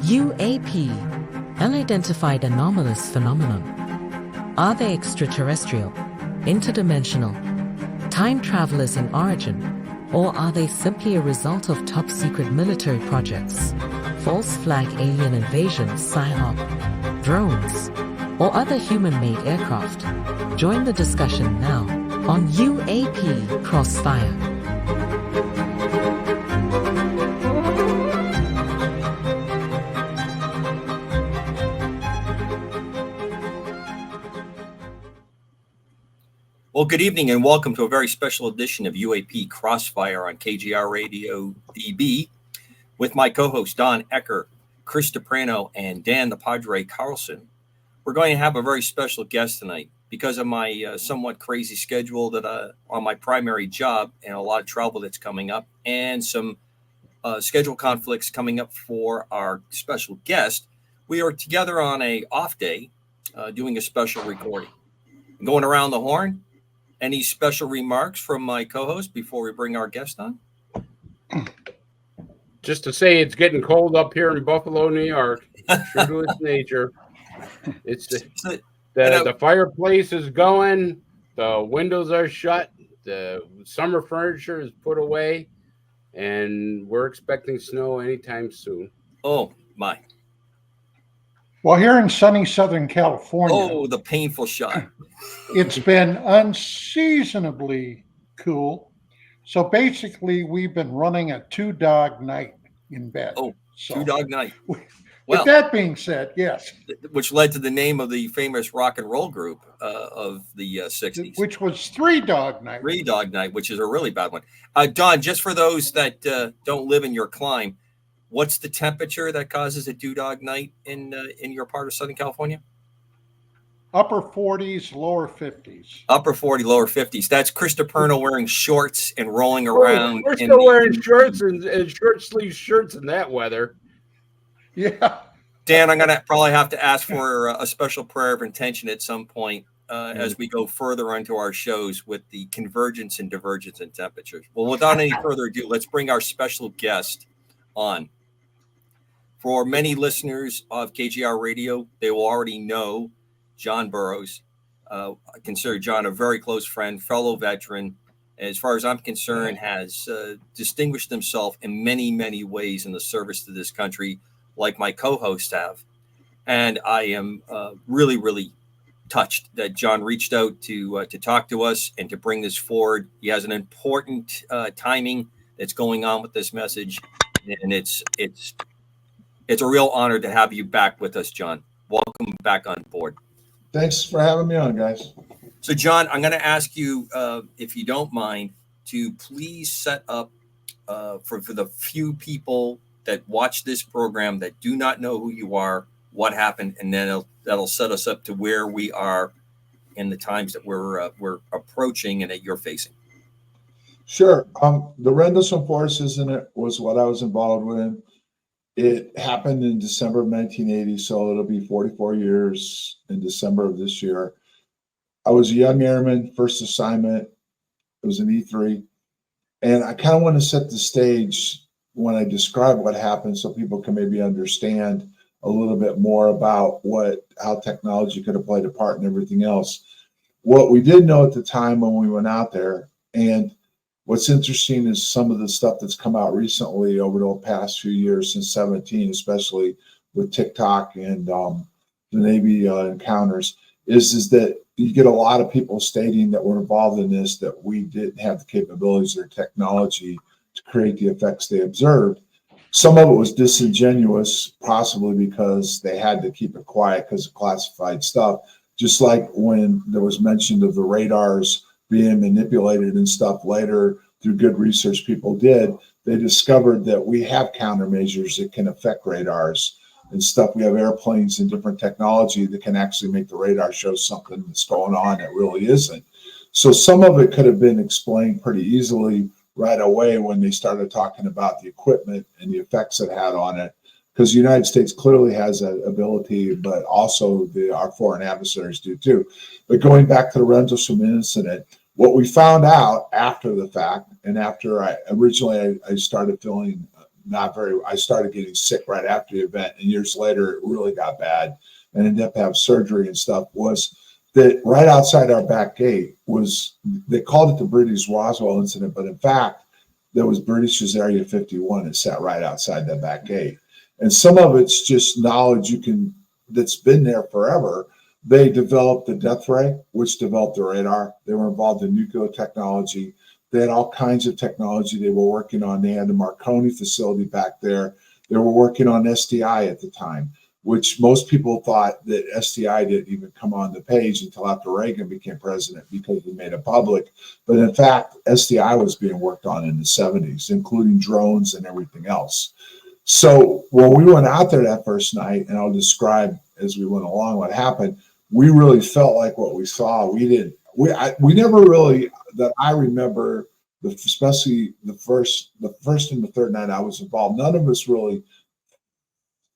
UAP, unidentified anomalous phenomenon. Are they extraterrestrial, interdimensional, time travelers in origin, or are they simply a result of top-secret military projects, false flag alien invasion, PSYOP, drones, or other human-made aircraft? Join the discussion now on UAP Crossfire. Well, good evening and welcome to a very special edition of UAP Crossfire on KGR Radio DB with my co-hosts Don Ecker, Chris DePrano, and Dan the Padre Carlson. We're going to have a very special guest tonight because of my somewhat crazy schedule that on my primary job and a lot of travel that's coming up and some schedule conflicts coming up for our special guest. We are together on a off day doing a special recording. Going around the horn. Any special remarks from my co-host before we bring our guest on? Just to say it's getting cold up here in Buffalo, New York. True to its nature. It's the fireplace is going, the windows are shut, the summer furniture is put away, and we're expecting snow anytime soon. Oh, my. Well, here in sunny Southern California, oh, the painful shot. It's been unseasonably cool. So basically, we've been running a 2-dog night in bed. Oh, so, 2-dog night. Well, Well, with that being said, yes. Which led to the name of the famous rock and roll group of the 60s. Which was 3-dog night. 3-dog night, which is a really bad one. Don, just for those that don't live in your clime, what's the temperature that causes a 2-dog night in your part of Southern California? Upper 40s, lower 50s. Upper 40, lower 50s. That's Chris DePerno wearing shorts and rolling around. We're still wearing shorts and short sleeve shirts in that weather. Yeah. Dan, I'm going to probably have to ask for a special prayer of intention at some point as we go further into our shows with the convergence and divergence in temperatures. Well, without any further ado, let's bring our special guest on. For many listeners of KGR Radio, they will already know John Burroughs. I consider John a very close friend, fellow veteran. As far as I'm concerned, has distinguished himself in many, many ways in the service to this country, like my co-hosts have. And I am really, really touched that John reached out to talk to us and to bring this forward. He has an important timing that's going on with this message, and it's a real honor to have you back with us, John. Welcome back on board. Thanks for having me on, guys. So, John, I'm going to ask you, if you don't mind, to please set up for the few people that watch this program that do not know who you are, what happened, and then that'll set us up to where we are in the times that we're approaching and that you're facing. Sure. The Rendlesham Forest was what I was involved with. It happened in December of 1980, so it'll be 44 years in December of this year. I was a young airman, first assignment. It was an E3. And I kind of want to set the stage when I describe what happened so people can maybe understand a little bit more about how technology could have played a part in everything else. What we did know at the time when we went out there, and what's interesting is some of the stuff that's come out recently over the past few years since 17, especially with TikTok and the Navy encounters, is that you get a lot of people stating that were involved in this, that we didn't have the capabilities or technology to create the effects they observed. Some of it was disingenuous, possibly because they had to keep it quiet because of classified stuff. Just like when there was mention of the radars being manipulated and stuff later through good research people did, they discovered that we have countermeasures that can affect radars and stuff. We have airplanes and different technology that can actually make the radar show something that's going on that really isn't. So some of it could have been explained pretty easily right away when they started talking about the equipment and the effects it had on it, because the United States clearly has that ability, but also our foreign adversaries do too. But going back to the Rendlesham incident, what we found out after the fact, and after I started feeling I started getting sick right after the event, and years later it really got bad and ended up having surgery and stuff. Was that right outside our back gate they called it the British Roswell incident, but in fact there was British's Area 51 that sat right outside that back gate. And some of it's just knowledge that's been there forever. They developed the death ray, which developed the radar. They were involved in nuclear technology. They had all kinds of technology they were working on. They had the Marconi facility back there. They were working on SDI at the time, which most people thought that SDI didn't even come on the page until after Reagan became president because he made it public. But in fact, SDI was being worked on in the 70s, including drones and everything else. So when we went out there that first night, and I'll describe as we went along what happened, we really felt like what we saw. We never really, that I remember, especially the first and the third night I was involved, none of us really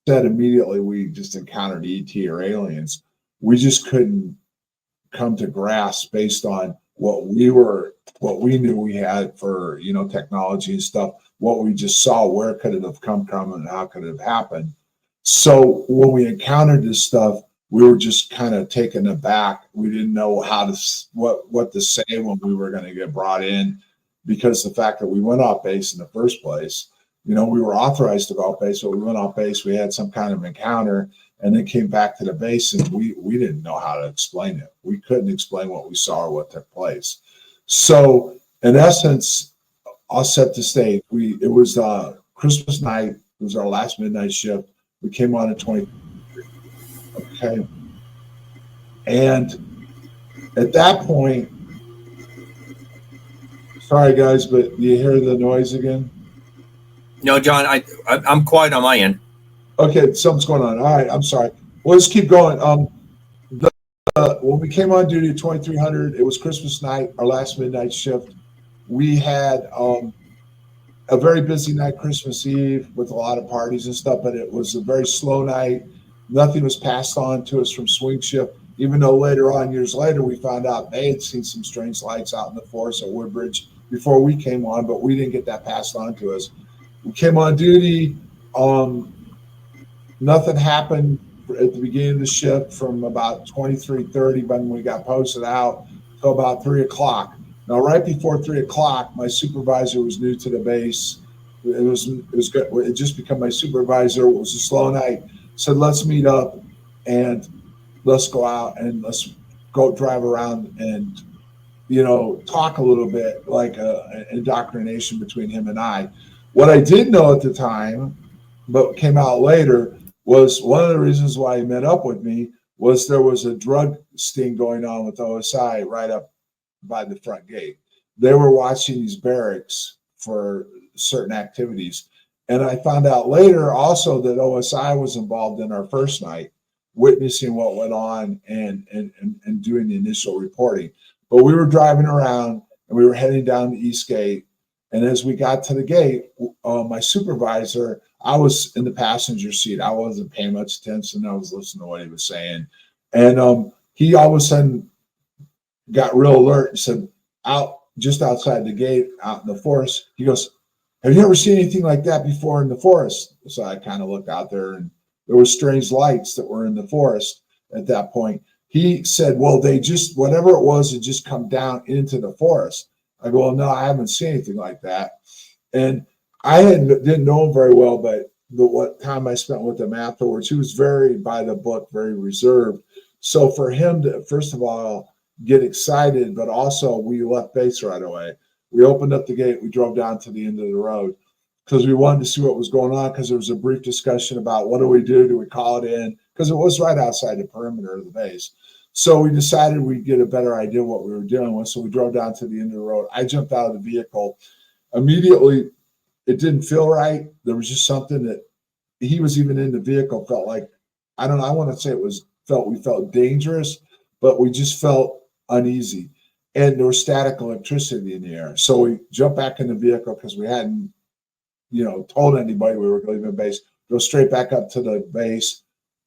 said immediately we just encountered ET or aliens. We just couldn't come to grasp based on what we knew we had for, technology and stuff, what we just saw, where could it have come from and how could it have happened. So when we encountered this stuff, we were just kind of taken aback. We didn't know what to say when we were going to get brought in, because the fact that we went off base in the first place, we were authorized to go off base, but we went off base, we had some kind of encounter, and then came back to the base, and we didn't know how to explain it. We couldn't explain what we saw or what took place. So in essence, I'll set the stage. It was Christmas night. It was our last midnight shift. We came on at 20. Okay. And at that point, sorry guys, but do you hear the noise again? No, John, I'm quiet on my end. Okay, something's going on. All right, I'm sorry. We'll just keep going. When we came on duty at 2300, it was Christmas night, our last midnight shift. We had a very busy night, Christmas Eve, with a lot of parties and stuff, but it was a very slow night. Nothing was passed on to us from swing shift, even though later on, years later, we found out they had seen some strange lights out in the forest at Woodbridge before we came on, but we didn't get that passed on to us. We came on duty. Nothing happened at the beginning of the shift from about 23:30 when we got posted out till about 3 o'clock. Now, right before 3 o'clock, my supervisor was new to the base. It was good. It just become my supervisor. It was a slow night. Said, let's meet up and let's go out and let's go drive around and, talk a little bit, like an indoctrination between him and I. What I did know at the time, but came out later, was one of the reasons why he met up with me was there was a drug sting going on with OSI right up by the front gate. They were watching these barracks for certain activities. And I found out later also that OSI was involved in our first night, witnessing what went on and doing the initial reporting. But we were driving around and we were heading down the East Gate. And as we got to the gate, my supervisor, I was in the passenger seat. I wasn't paying much attention. I was listening to what he was saying. And he all of a sudden got real alert and said, just outside the gate, out in the forest, he goes, have you ever seen anything like that before in the forest? So I kind of looked out there, and there were strange lights that were in the forest at that point. He said, well, whatever it was, it just come down into the forest. I go, well, no, I haven't seen anything like that. And I didn't know him very well, but what time I spent with him afterwards, he was very by the book, very reserved. So for him to, first of all, get excited, but also we left base right away. We opened up the gate. We drove down to the end of the road because we wanted to see what was going on, because there was a brief discussion about what do we do? Do we call it in? Because it was right outside the perimeter of the base. So we decided we'd get a better idea of what we were dealing with. So we drove down to the end of the road. I jumped out of the vehicle. Immediately, it didn't feel right. There was just something that he was even in the vehicle, felt like, I don't know, I want to say we felt dangerous, but we just felt uneasy. And there was static electricity in the air. So we jumped back in the vehicle because we hadn't, told anybody we were leaving base. Go straight back up to the base,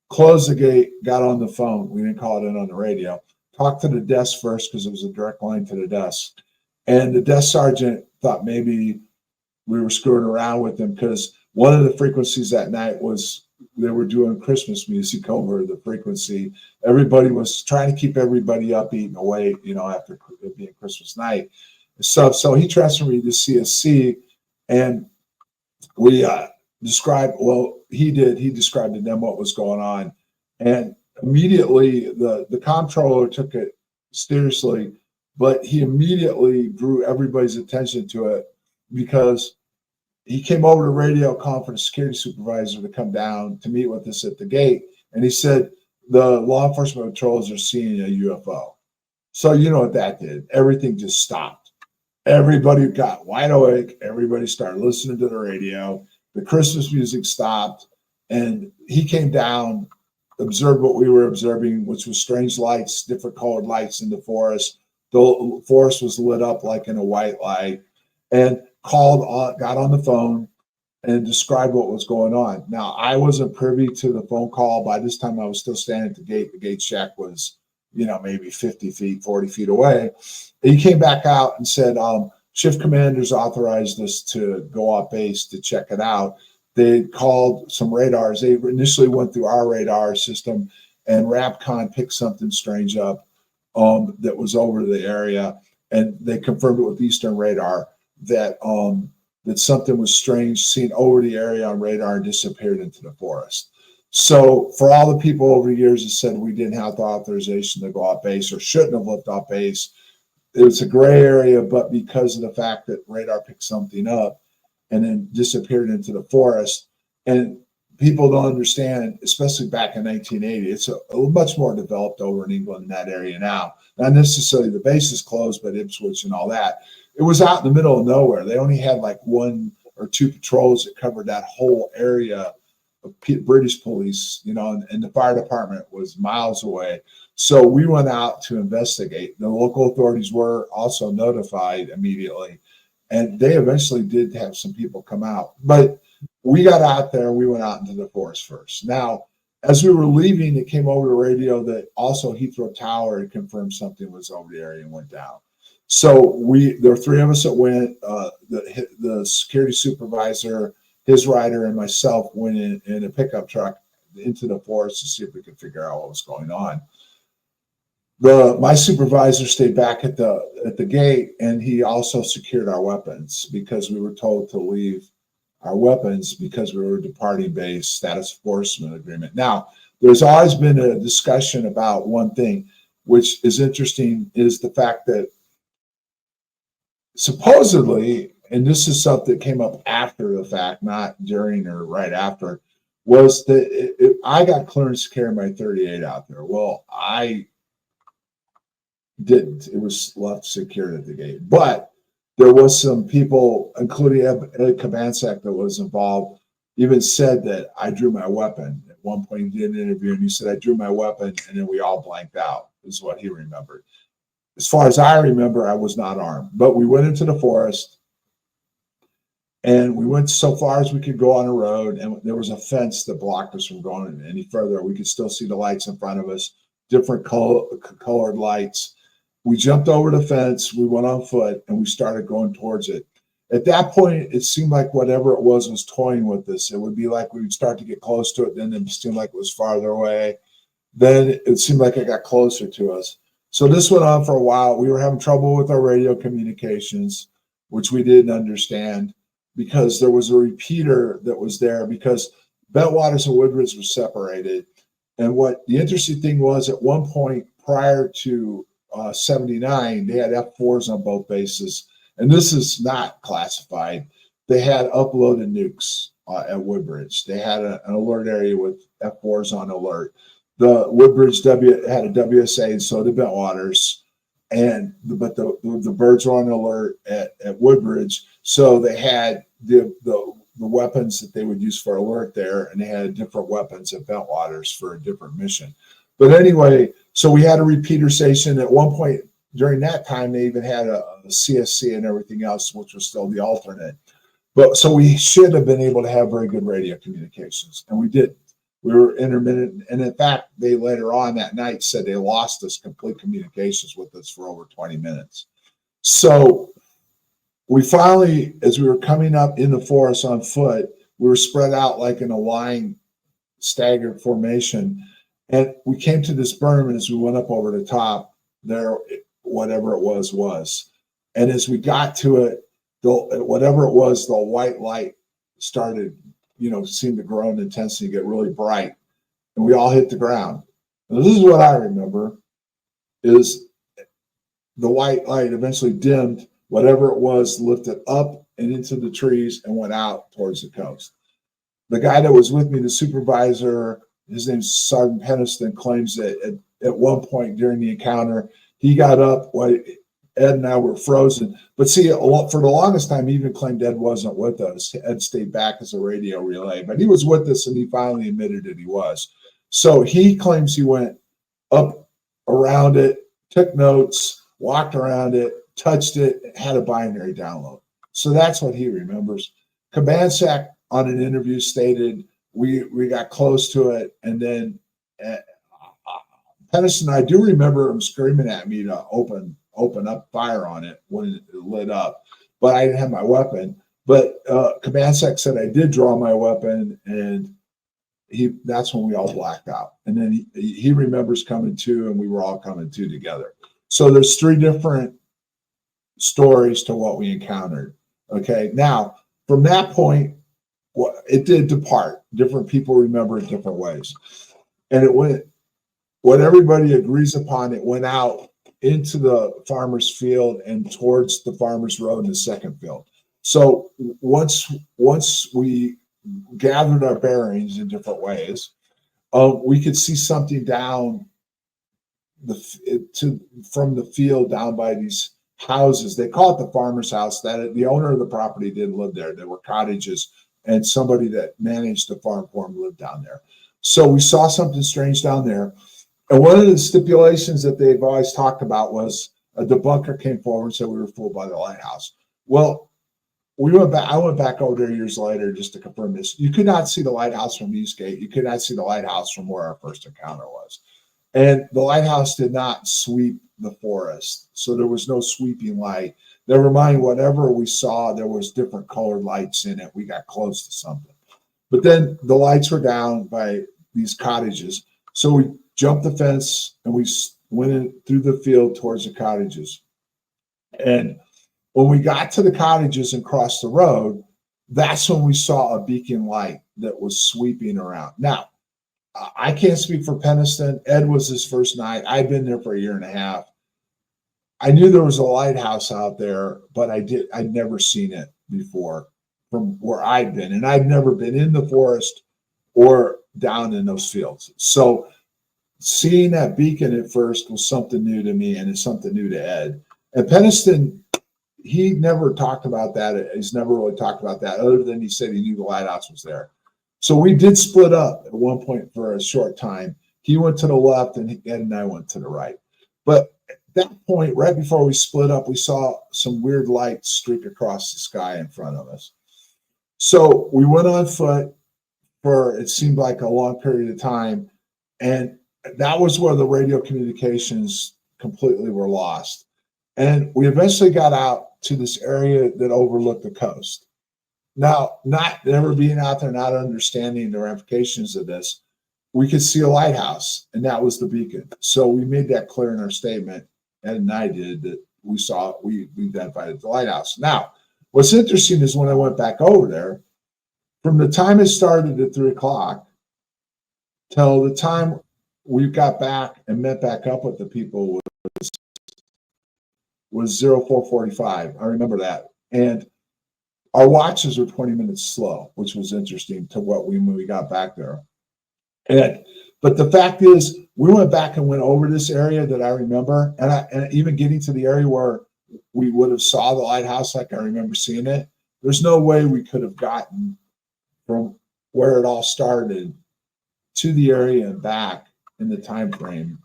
closed the gate, got on the phone. We didn't call it in on the radio. Talked to the desk first because it was a direct line to the desk. And the desk sergeant thought maybe we were screwing around with him because One of the frequencies that night was they were doing Christmas music over the frequency. Everybody was trying to keep everybody upbeat and awake, after it being Christmas night. So he transferred me to CSC, and we described, he described to them what was going on. And immediately the comptroller took it seriously, but he immediately drew everybody's attention to it because he came over to radio calling for the security supervisor to come down to meet with us at the gate. And he said, the law enforcement patrols are seeing a UFO. So you know what that did? Everything just stopped. Everybody got wide awake. Everybody started listening to the radio. The Christmas music stopped. And he came down, observed what we were observing, which was strange lights, different colored lights in the forest. The forest was lit up like in a white light, and got on the phone and described what was going on. Now, I wasn't privy to the phone call. By this time, I was still standing at the gate. The gate shack was, maybe 50 feet, 40 feet away. And he came back out and said, shift commanders authorized us to go off base to check it out. They called some radars. They initially went through our radar system, and RAPCON picked something strange up that was over the area. And they confirmed it with Eastern Radar that something was strange seen over the area on radar and disappeared into the forest. So for all the people over the years that said we didn't have the authorization to go off base or shouldn't have left off base, it was a gray area, but because of the fact that radar picked something up and then disappeared into the forest, and people don't understand, especially back in 1980, it's a much more developed over in England in that area now. Not necessarily the base is closed, but Ipswich and all that. It was out in the middle of nowhere. They only had like 1 or 2 patrols that covered that whole area of British police, and the fire department was miles away. So we went out to investigate. The local authorities were also notified immediately, and they eventually did have some people come out. But we got out there and we went out into the forest first. Now, as we were leaving, it came over the radio that also Heathrow Tower had confirmed something was over the area and went down. So there were 3 of us that went. The security supervisor, his rider, and myself went in a pickup truck into the forest to see if we could figure out what was going on. My supervisor stayed back at the gate, and he also secured our weapons because we were told to leave our weapons because we were departing base, status enforcement agreement. Now, there's always been a discussion about one thing, which is interesting, is the fact that supposedly, and this is something that came up after the fact, not during or right after, was that I got clearance to carry my 38 out there. Well, I didn't. It was left secured at the gate. But there was some people, including Ed Kabansak, that was involved, even said that I drew my weapon. At one point, he did an interview, and he said, I drew my weapon, and then we all blanked out, is what he remembered. As far as I remember, I was not armed. But we went into the forest, and we went so far as we could go on a road, and there was a fence that blocked us from going any further. We could still see the lights in front of us, different colored lights. We jumped over the fence, we went on foot, and we started going towards it. At that point, it seemed like whatever it was toying with us. It would be like we would start to get close to it, then it seemed like it was farther away. Then it seemed like it got closer to us. So this went on for a while. We were having trouble with our radio communications, which we didn't understand, because there was a repeater that was there, because Bentwaters and Woodridge were separated. And what the interesting thing was, at one point prior to 79, they had F4s on both bases. And this is not classified. They had uploaded nukes at Woodbridge. They had an alert area with F4s on alert. The Woodbridge had a WSA, and so did Bentwaters. But the birds were on alert at Woodbridge. So they had the weapons that they would use for alert there, and they had different weapons at Bentwaters for a different mission. But anyway, so we had a repeater station. At one point during that time, they even had a CSC and everything else, which was still the alternate. But so we should have been able to have very good radio communications, and we didn't. We were intermittent, and in fact, they later on that night said they lost us complete communications with us for over 20 minutes. So we finally, as we were coming up in the forest on foot, We were spread out like in a line, staggered formation. And we came to this berm, and as we went up over the top, there, whatever it was. And as we got to it, whatever it was, the white light started, seemed to grow in intensity, get really bright. And we all hit the ground. And this is what I remember, is the white light eventually dimmed. Whatever it was lifted up and into the trees and went out towards the coast. The guy that was with me, the supervisor, his name's Sergeant Peniston, claims that at one point during the encounter, he got up while Ed and I were frozen. But see, for the longest time, he even claimed Ed wasn't with us. Ed stayed back as a radio relay, but he was with us, and he finally admitted that he was. So he claims he went up around it, took notes, walked around it, touched it, had a binary download. So that's what he remembers. Kabansak on an interview stated we got close to it, and then Pedersen, I do remember him screaming at me to open up fire on it when it lit up, but I didn't have my weapon. But Kabansak said I did draw my weapon, and that's when we all blacked out. And then he remembers coming to, and we were all coming to together. So there's 3 different stories to what we encountered. Okay, now from that point, it did depart. Different people remember it different ways, and it went. What everybody agrees upon, it went out into the farmer's field and towards the farmer's road in the second field. So once we gathered our bearings in different ways, we could see something down from the field down by these houses. They call it the farmer's house. That the owner of the property didn't live there. There were cottages, and somebody that managed the farm for him lived down there. So we saw something strange down there. And one of the stipulations that they've always talked about was a debunker came forward and said we were fooled by the lighthouse. Well, I went back over there years later just to confirm this. You could not see the lighthouse from Eastgate. You could not see the lighthouse from where our first encounter was. And the lighthouse did not sweep the forest. So there was no sweeping light. Never mind, whatever we saw, there was different colored lights in it. We got close to something. But then the lights were down by these cottages. So we jumped the fence and we went in through the field towards the cottages. And when we got to the cottages and crossed the road, that's when we saw a beacon light that was sweeping around. Now, I can't speak for Peniston. Ed was his first night. I'd been there for a year and a half. I knew there was a lighthouse out there, but I'd never seen it before from where I'd been. And I'd never been in the forest or down in those fields. So seeing that beacon at first was something new to me, and it's something new to Ed. And Peniston, he never talked about that. He's never really talked about that other than he said he knew the lighthouse was there. So we did split up at one point for a short time. He went to the left and Ed and I went to the right. But at that point, right before we split up, we saw some weird light streak across the sky in front of us. So we went on foot for, it seemed like a long period of time. And that was where the radio communications completely were lost. And we eventually got out to this area that overlooked the coast. Now, never being out there, not understanding the ramifications of this, we could see a lighthouse, and that was the beacon. So we made that clear in our statement, Ed and I did, that we identified the lighthouse. Now, what's interesting is when I went back over there, from the time it started at 3 o'clock till the time we got back and met back up with the people was 04:45. I remember that. And our watches were 20 minutes slow, which was interesting to when we got back there. But the fact is, we went back and went over this area that I remember, and even getting to the area where we would have saw the lighthouse like I remember seeing it, there's no way we could have gotten from where it all started to the area and back in the time frame.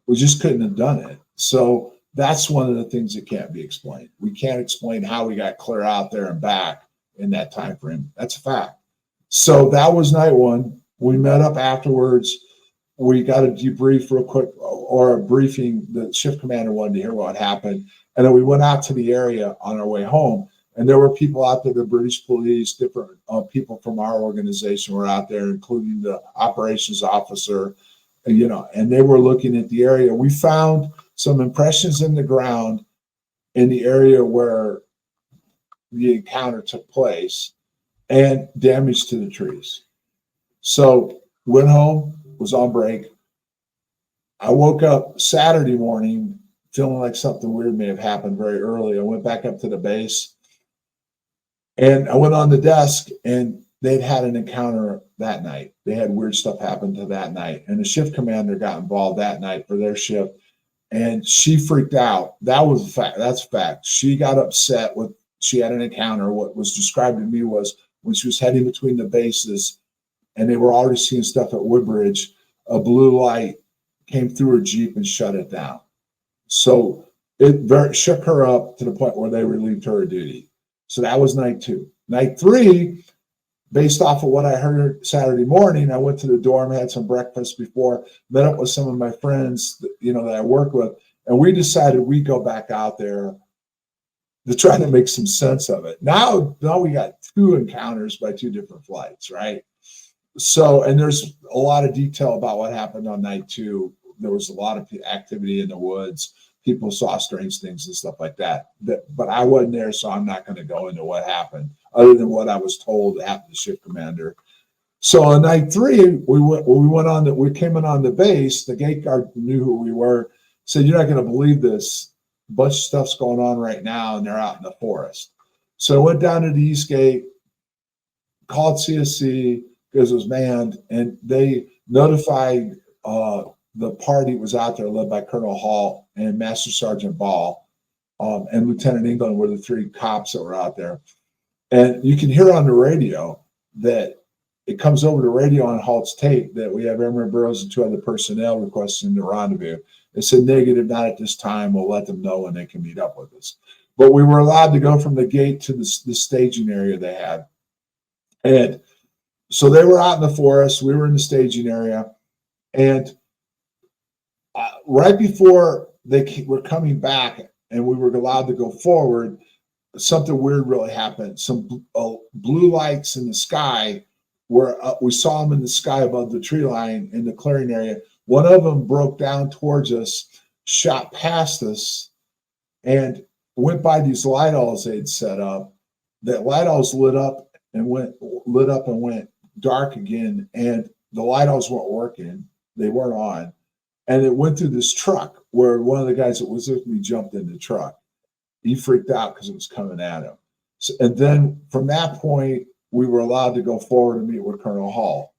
We just couldn't have done it. So that's one of the things that can't be explained. We can't explain how we got clear out there and back in that time frame. That's a fact. So that was night one. We met up afterwards. We got a debrief real quick, or a briefing. The shift commander wanted to hear what happened. And then we went out to the area on our way home. And there were people out there, the British police, different people from our organization were out there, including the operations officer, you know, and they were looking at the area. We found some impressions in the ground in the area where the encounter took place and damage to the trees. So went home, was on break. I woke up Saturday morning feeling like something weird may have happened very early. I went back up to the base and I went on the desk, and they'd had an encounter that night. They had weird stuff happen to that night. And the shift commander got involved that night for their shift, and she freaked out. That was a fact. That's a fact. She got upset with, she had an encounter. What was described to me was when she was heading between the bases and they were already seeing stuff at Woodbridge, a blue light came through her Jeep and shut it down. So it shook her up to the point where they relieved her of duty. So that was night 2. Night 3, based off of what I heard Saturday morning, I went to the dorm, had some breakfast before, met up with some of my friends, you know, that I work with, and we decided we'd go back out there to try to make some sense of it. Now we got 2 encounters by 2 different flights, right? So, and there's a lot of detail about what happened on night 2. There was a lot of activity in the woods. People saw strange things and stuff like that. But I wasn't there, so I'm not going to go into what happened, other than what I was told happened to shift commander. So on night 3, we came in on the base. The gate guard knew who we were. Said, "You're not going to believe this. A bunch of stuff's going on right now, and they're out in the forest." So I went down to the east gate, called CSC because it was manned, and they notified the party was out there, led by Colonel Hall and Master Sergeant Ball, and Lieutenant England were the 3 cops that were out there. And you can hear on the radio that it comes over the radio on Halt's tape that we have Airman Burroughs and 2 other personnel requesting the rendezvous. They said, "Negative, not at this time. We'll let them know when they can meet up with us." But we were allowed to go from the gate to the staging area they had. And so they were out in the forest. We were in the staging area. And right before they were coming back and we were allowed to go forward, something weird really happened. Some blue lights in the sky where we saw them in the sky above the tree line in the clearing area. One of them broke down towards us, shot past us, and went by these lighthouse they'd set up. That lighthouse lit up and went dark again, and the lighthouse weren't working. They weren't on. And it went through this truck where one of the guys that was with me jumped in the truck. He freaked out because it was coming at him. So, and then from that point, we were allowed to go forward and meet with Colonel Hall.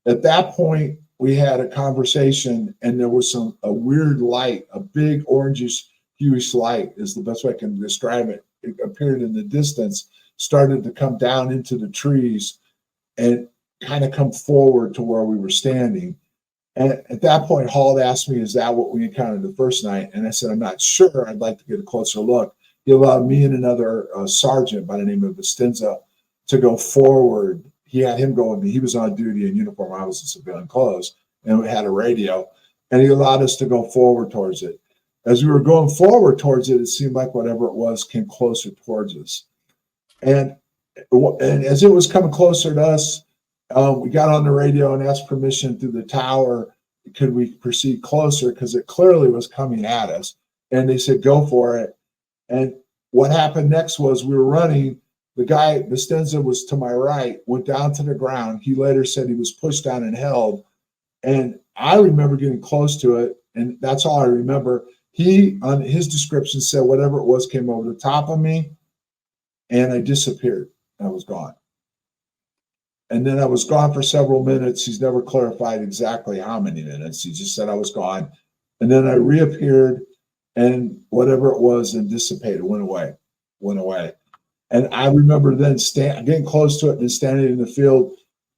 At that point, we had a conversation, and there was a weird light, a big orangish, hueish light is the best way I can describe it. It appeared in the distance, started to come down into the trees and kind of come forward to where we were standing. And at that point, Hall asked me, "Is that what we encountered the first night?" And I said, "I'm not sure. I'd like to get a closer look." He allowed me and another sergeant by the name of Vistenza to go forward. He had him go with me. He was on duty in uniform. I was in civilian clothes, and we had a radio. And he allowed us to go forward towards it. As we were going forward towards it, it seemed like whatever it was came closer towards us. And as it was coming closer to us, we got on the radio and asked permission through the tower. Could we proceed closer? Because it clearly was coming at us. And they said, "Go for it." And what happened next was we were running. The guy, Vistenza, was to my right, went down to the ground. He later said he was pushed down and held. And I remember getting close to it. And that's all I remember. He, on his description, said whatever it was came over the top of me. And I disappeared. I was gone. And then I was gone for several minutes. He's never clarified exactly how many minutes. He just said I was gone. And then I reappeared, and whatever it was and dissipated, went away. And I remember then getting close to it and standing in the field,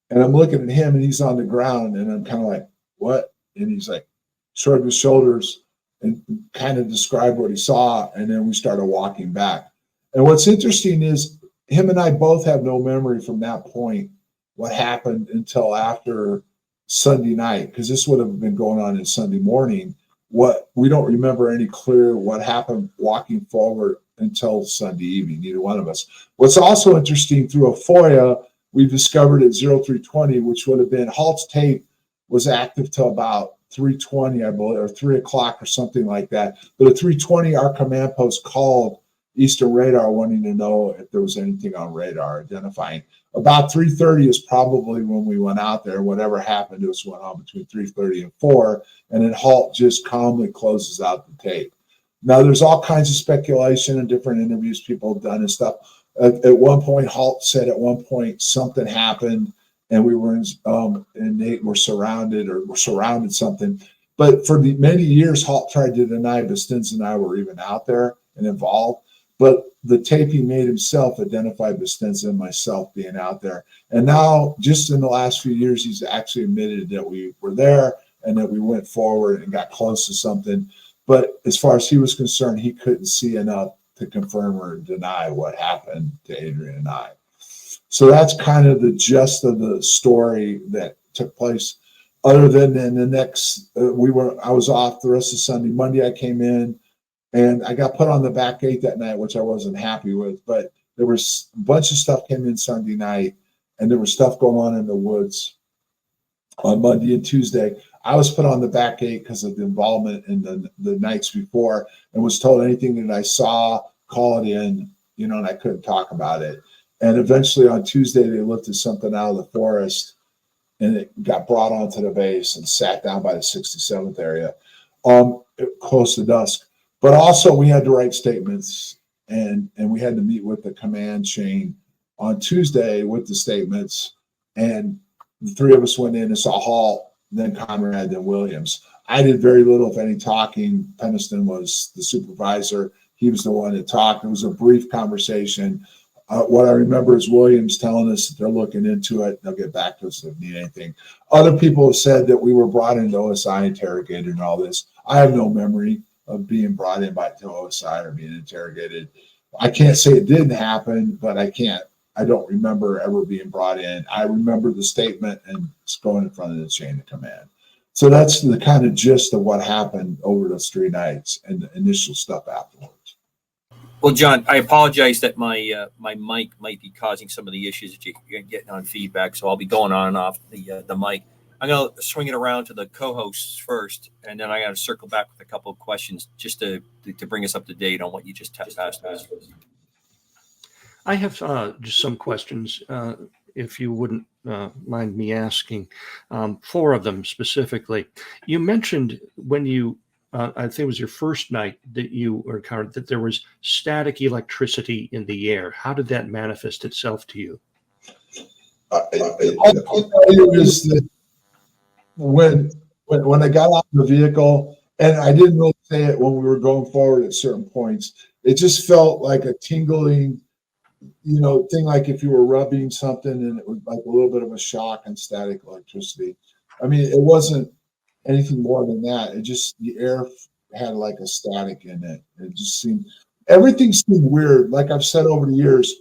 and I'm looking at him, and he's on the ground, and I'm kind of like, "What?" And he's like, shrugged his shoulders and kind of described what he saw, and then we started walking back. And what's interesting is him and I both have no memory from that point what happened until after Sunday night, because this would have been going on in Sunday morning. we don't remember any clear what happened walking forward until Sunday evening, neither one of us. What's also interesting, through a FOIA, we discovered at 0320, which would have been Halt's tape was active till about 3:20, I believe, or 3 o'clock or something like that. But at 3:20, our command post called Eastern Radar wanting to know if there was anything on radar identifying. About 3:30 is probably when we went out there. Whatever happened, it was went on between 3:30 and 4, and then Halt just calmly closes out the tape. Now, there's all kinds of speculation and different interviews people have done and stuff. At one point, Halt said at one point something happened, and we were in, and they were surrounded something. But for many years, Halt tried to deny Bastins and I were even out there and involved. But the tape he made himself identified Bastins and myself being out there. And now, just in the last few years, he's actually admitted that we were there and that we went forward and got close to something. But as far as he was concerned, he couldn't see enough to confirm or deny what happened to Adrian and I. So that's kind of the gist of the story that took place. Other than in the next, I was off the rest of Sunday. Monday, I came in and I got put on the back gate that night, which I wasn't happy with. But there was a bunch of stuff came in Sunday night, and there was stuff going on in the woods on Monday and Tuesday. I was put on the back gate because of the involvement in the nights before, and was told anything that I saw, call it in, and I couldn't talk about it. And eventually on Tuesday, they lifted something out of the forest, and it got brought onto the base and sat down by the 67th area, close to dusk. But also we had to write statements, and we had to meet with the command chain on Tuesday with the statements. And the three of us went in and saw Halt, then Conrad, then Williams. I did very little, if any, talking. Peniston was the supervisor. He was the one that talked. It was a brief conversation. What I remember is Williams telling us that they're looking into it. They'll get back to us if they need anything. Other people have said that we were brought into OSI, interrogated, and all this. I have no memory of being brought in to OSI or being interrogated. I can't say it didn't happen, but I don't remember ever being brought in. I remember the statement and it's going in front of the chain of command. So that's the kind of gist of what happened over those 3 nights and the initial stuff afterwards. Well, John, I apologize that my mic might be causing some of the issues that you're getting on feedback, so I'll be going on and off the mic. I'm going to swing it around to the co-hosts first, and then I got to circle back with a couple of questions just to bring us up to date on what you just asked us. I have just some questions, if you wouldn't mind me asking. 4 of them specifically. You mentioned when you, I think it was your first night that you encountered that there was static electricity in the air. How did that manifest itself to you? I'll tell you is that when I got out of the vehicle, and I didn't really say it when we were going forward at certain points, it just felt like a tingling, thing, like if you were rubbing something and it was like a little bit of a shock and static electricity. I mean, it wasn't anything more than that. It just, the air had like a static in it. It just everything seemed weird. Like I've said over the years,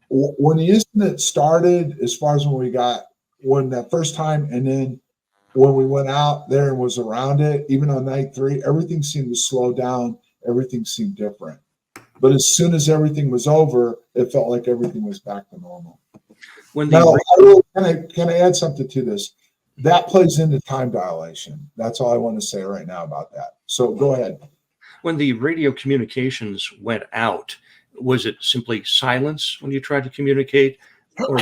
when the incident started, as far as when that first time, and then when we went out there and was around it, even on night 3, everything seemed to slow down. Everything seemed different. But as soon as everything was over, it felt like everything was back to normal. Now, can I add something to this? That plays into time dilation. That's all I want to say right now about that. So go ahead. When the radio communications went out, was it simply silence when you tried to communicate, or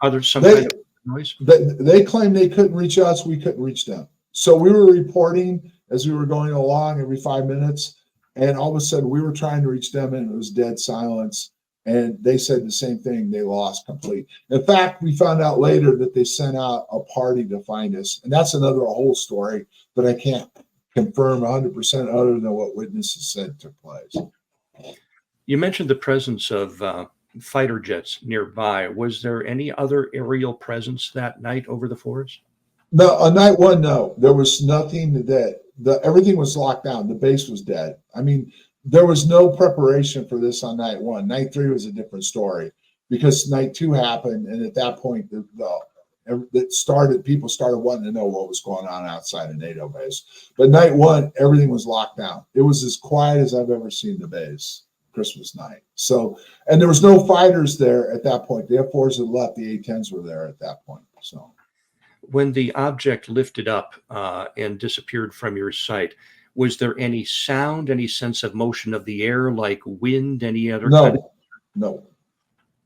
was some kind of noise? They claimed they couldn't reach us. We couldn't reach them. So we were reporting as we were going along every 5 minutes. And all of a sudden we were trying to reach them and it was dead silence. And they said the same thing. They lost complete. In fact, we found out later that they sent out a party to find us. And that's a whole story, but I can't confirm 100% other than what witnesses said took place. You mentioned the presence of fighter jets nearby. Was there any other aerial presence that night over the forest? No, on night 1, no. There was nothing everything was locked down. The base was dead. I mean, there was no preparation for this on night 1. Night 3 was a different story because night 2 happened. And at that point, People started wanting to know what was going on outside of NATO base. But night one, everything was locked down. It was as quiet as I've ever seen the base Christmas night. So, and there was no fighters there at that point. The F-4s had left. The A-10s were there at that point. So, when the object lifted up and disappeared from your sight, was there any sound, any sense of motion of the air, like wind, any other kind of... No.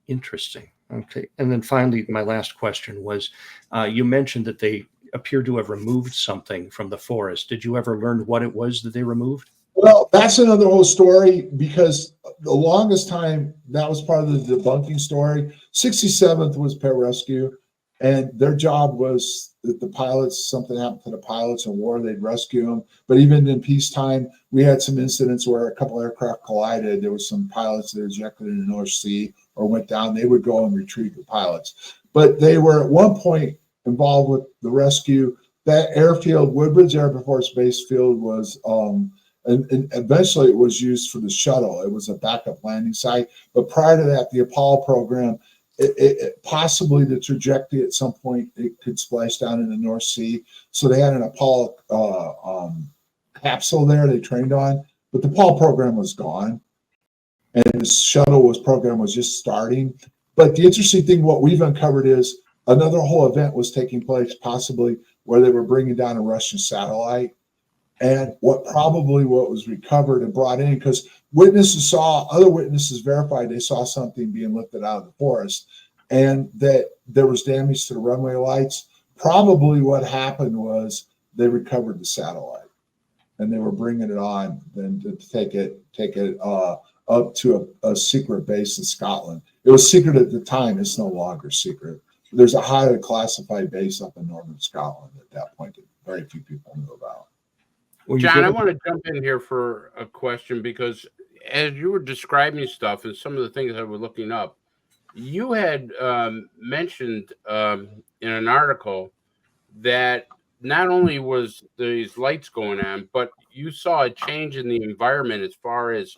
Interesting. Okay. And then finally, my last question was, you mentioned that they appear to have removed something from the forest. Did you ever learn what it was that they removed? Well, that's another whole story, because the longest time that was part of the debunking story. 67th was pararescue, and their job was that the pilots, something happened to the pilots in war, they'd rescue them. But even in peacetime, we had some incidents where a couple aircraft collided. There was some pilots that were ejected in the North Sea or went down. They would go and retrieve the pilots. But they were at one point involved with the rescue. That airfield, Woodbridge Air Force Base field, was and eventually it was used for the shuttle. It was a backup landing site. But prior to that, the Apollo program, it possibly the trajectory at some point, it could splash down in the North Sea. So they had an Apollo capsule there they trained on, but the Apollo program was gone. And the shuttle program was just starting. But the interesting thing, what we've uncovered is another whole event was taking place, possibly where they were bringing down a Russian satellite. And what was recovered and brought in, because other witnesses verified they saw something being lifted out of the forest, and that there was damage to the runway lights. Probably what happened was they recovered the satellite, and they were bringing it on then to take it up to a secret base in Scotland. It was secret at the time. It's no longer secret. There's a highly classified base up in northern Scotland at that point that very few people knew about. Well, John, I want to jump in here for a question, because as you were describing stuff and some of the things I was looking up, you had mentioned in an article that not only was these lights going on, but you saw a change in the environment as far as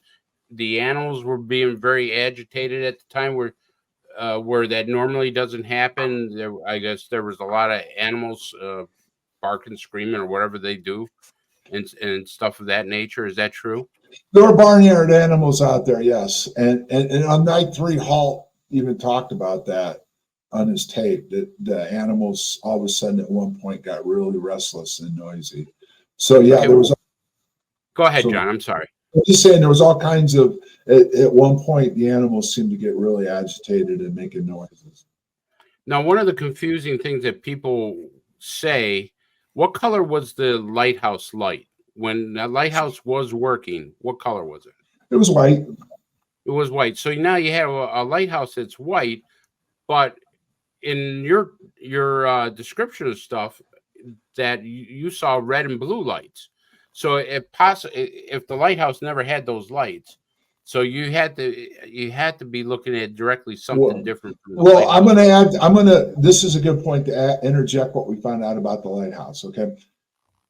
the animals were being very agitated at the time, where that normally doesn't happen. I guess there was a lot of animals barking, screaming, or whatever they do. And stuff of that nature. Is that true? There were barnyard animals out there, yes. And on night 3, Halt even talked about that on his tape, that the animals all of a sudden at one point got really restless and noisy. So yeah, okay, there was. Go ahead, John. I'm sorry. I'm just saying there was all kinds of. At one point, the animals seemed to get really agitated and making noises. Now, one of the confusing things that people say. What color was the lighthouse light? When that lighthouse was working, what color was it? It was white. It was white. So now you have a lighthouse that's white, but in your description of stuff, that you saw red and blue lights. So if the lighthouse never had those lights, so you had to be looking at directly something different. Well, this is a good point to interject what we found out about the lighthouse. Okay.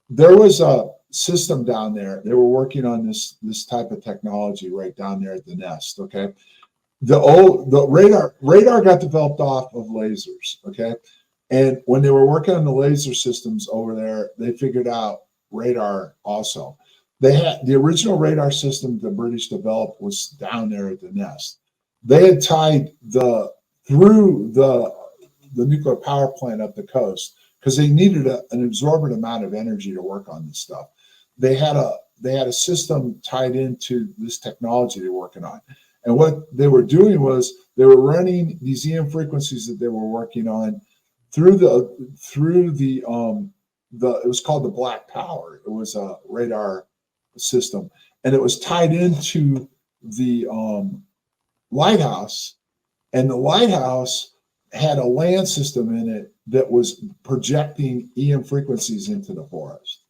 There was a system down there. They were working on this type of technology right down there at the nest. Okay. The radar got developed off of lasers. Okay. And when they were working on the laser systems over there, they figured out radar also. They had the original radar system the British developed was down there at the nest. They had tied through the nuclear power plant up the coast because they needed an absorbent amount of energy to work on this stuff. They had a system tied into this technology they were working on. And what they were doing was they were running these EM frequencies that they were working on through the it was called the Black Tower. It was a radar system, and it was tied into the lighthouse, and the lighthouse had a land system in it that was projecting EM frequencies into the forest.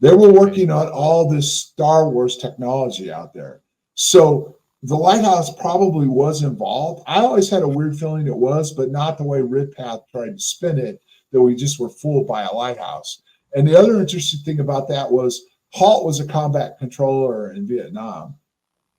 They were working on all this Star Wars technology out there. So the lighthouse probably was involved. I always had a weird feeling it was, but not the way Ridpath tried to spin it, that we just were fooled by a lighthouse. And the other interesting thing about that was Halt was a combat controller in Vietnam,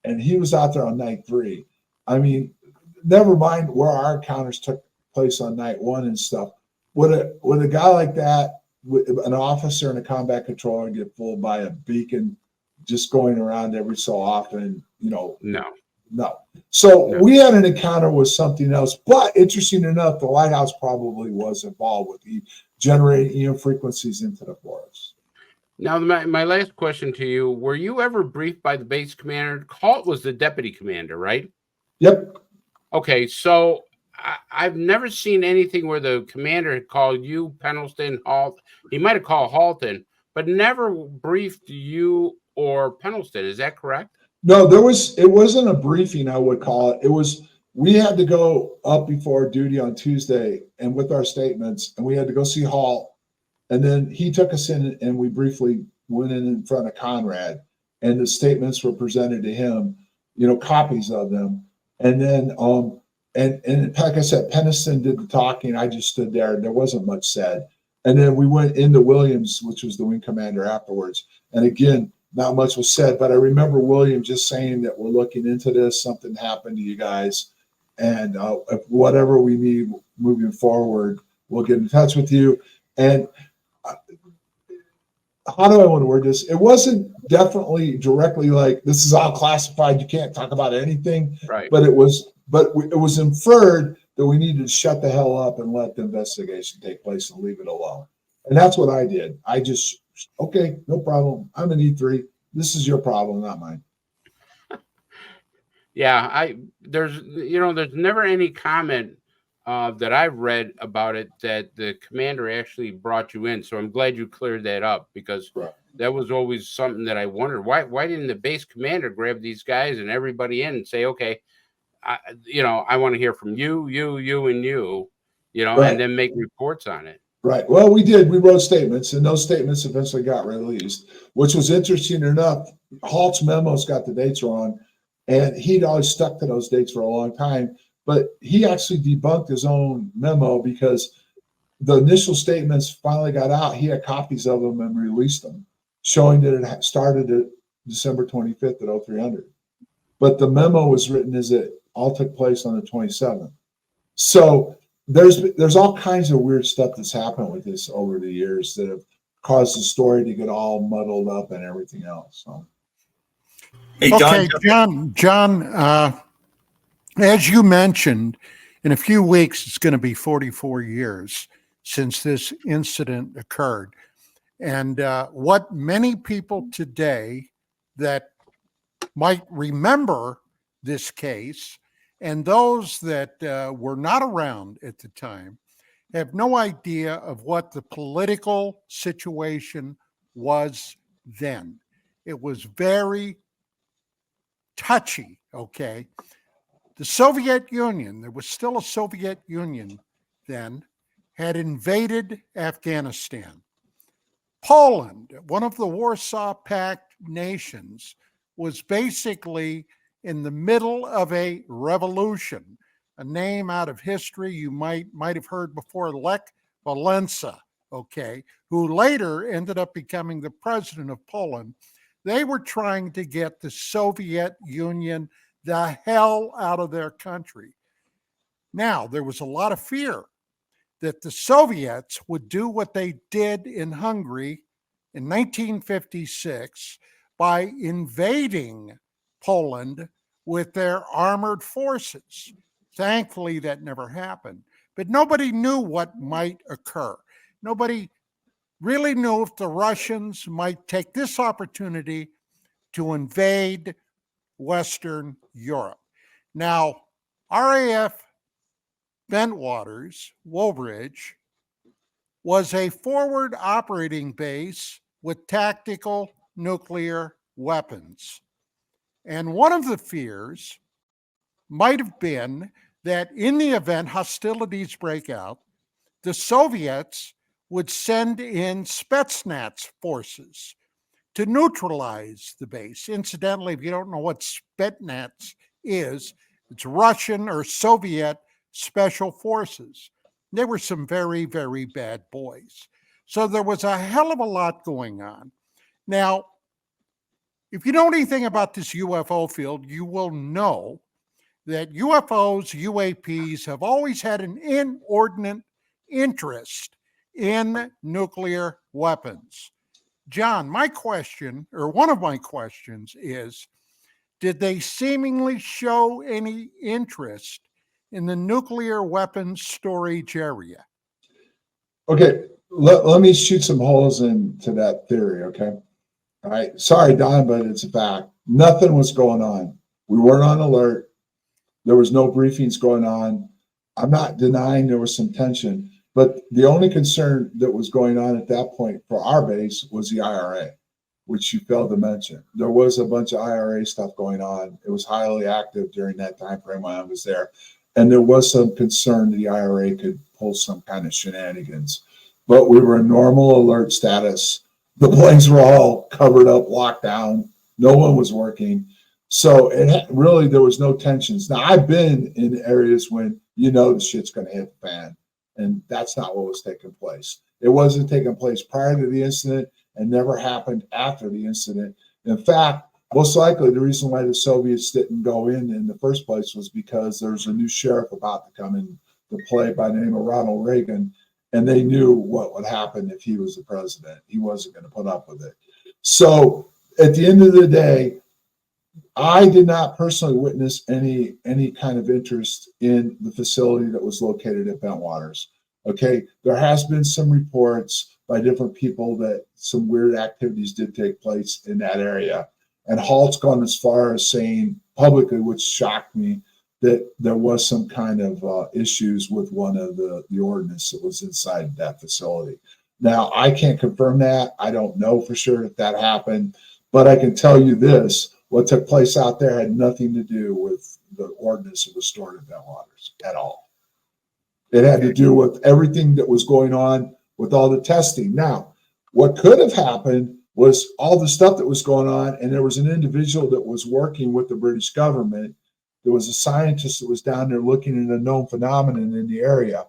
and he was out there on night 3. I mean, never mind where our encounters took place on night one and stuff. Would a guy like that, an officer and a combat controller, get fooled by a beacon just going around every so often? No. So No. we had an encounter with something else, but interesting enough, the lighthouse probably was involved with generating EM frequencies into the forest. Now, my last question to you, were you ever briefed by the base commander? Halt was the deputy commander, right? Yep. Okay, so I've never seen anything where the commander had called you, Pendleton, Halt. He might have called Halton, but never briefed you or Pendleton. Is that correct? No, it wasn't a briefing, I would call it. It was, we had to go up before duty on Tuesday and with our statements, and we had to go see Halt. And then he took us in and we briefly went in front of Conrad, and the statements were presented to him, copies of them. And then, and like I said, Pendleton did the talking. I just stood there. There wasn't much said. And then we went into Williams, which was the wing commander, afterwards. And again, not much was said, but I remember William just saying that we're looking into this. Something happened to you guys, and if whatever we need moving forward, we'll get in touch with you. And how do I want to word this? It wasn't definitely directly like this is all classified. You can't talk about anything. Right. But it was inferred that we needed to shut the hell up and let the investigation take place and leave it alone. And that's what I did. I just, okay, no problem. I'm an E3. This is your problem, not mine. Yeah, there's never any comment that I've read about it that the commander actually brought you in. So I'm glad you cleared that up, because that was always something that I wondered. Why didn't the base commander grab these guys and everybody in and say, okay, I want to hear from you, and you, Right. and then make reports on it. Right. Well, we did. We wrote statements, and those statements eventually got released, which was interesting enough. Halt's memos got the dates wrong, and he'd always stuck to those dates for a long time. But he actually debunked his own memo, because the initial statements finally got out. He had copies of them and released them, showing that it started at December 25th at 0300. But the memo was written as it all took place on the 27th. So there's all kinds of weird stuff that's happened with this over the years that have caused the story to get all muddled up and everything else. So. Hey, okay, John, as you mentioned, in a few weeks, it's going to be 44 years since this incident occurred. And what many people today that might remember this case, and those that were not around at the time, have no idea of what the political situation was then. It was very touchy, okay? The Soviet Union, there was still a Soviet Union then, had invaded Afghanistan. Poland, one of the Warsaw Pact nations, was basically in the middle of a revolution. A name out of history you might have heard before, Lech Walesa, okay, who later ended up becoming the president of Poland. They were trying to get the Soviet Union the hell out of their country. Now, there was a lot of fear that the Soviets would do what they did in Hungary in 1956 by invading Poland with their armored forces. Thankfully, that never happened. But nobody knew what might occur. Nobody really knew if the Russians might take this opportunity to invade Western Europe. Now, RAF Bentwaters, Woolbridge, was a forward operating base with tactical nuclear weapons. And one of the fears might have been that in the event hostilities break out, the Soviets would send in Spetsnaz forces to neutralize the base. Incidentally, if you don't know what Spetsnaz is, it's Russian or Soviet special forces. They were some very, very bad boys. So there was a hell of a lot going on. Now, if you know anything about this UFO field, you will know that UFOs, UAPs have always had an inordinate interest in nuclear weapons. John, my question, or one of my questions is, did they seemingly show any interest in the nuclear weapons storage area? Okay, let me shoot some holes into that theory, okay? All right, sorry, Don, but it's a fact. Nothing was going on. We weren't on alert. There was no briefings going on. I'm not denying there was some tension, but the only concern that was going on at that point for our base was the IRA, which you failed to mention. There was a bunch of IRA stuff going on. It was highly active during that time frame when I was there. And there was some concern the IRA could pull some kind of shenanigans. But we were in normal alert status. The planes were all covered up, locked down. No one was working. So really, there was no tensions. Now, I've been in areas when the shit's going to hit the fan. And that's not what was taking place. It wasn't taking place prior to the incident and never happened after the incident. In fact, most likely the reason why the Soviets didn't go in the first place was because there was a new sheriff about to come into play by the name of Ronald Reagan, and they knew what would happen if he was the president. He wasn't going to put up with it. So at the end of the day, I did not personally witness any kind of interest in the facility that was located at Bentwaters. Okay, there has been some reports by different people that some weird activities did take place in that area. And Halt's gone as far as saying publicly, which shocked me, that there was some kind of issues with one of the ordnance that was inside that facility. Now, I can't confirm that. I don't know for sure if that happened, but I can tell you this. What took place out there had nothing to do with the ordnance that was stored in Bentwaters at all. It had to do with everything that was going on with all the testing. Now, what could have happened was all the stuff that was going on, and there was an individual that was working with the British government. There was a scientist that was down there looking at a known phenomenon in the area,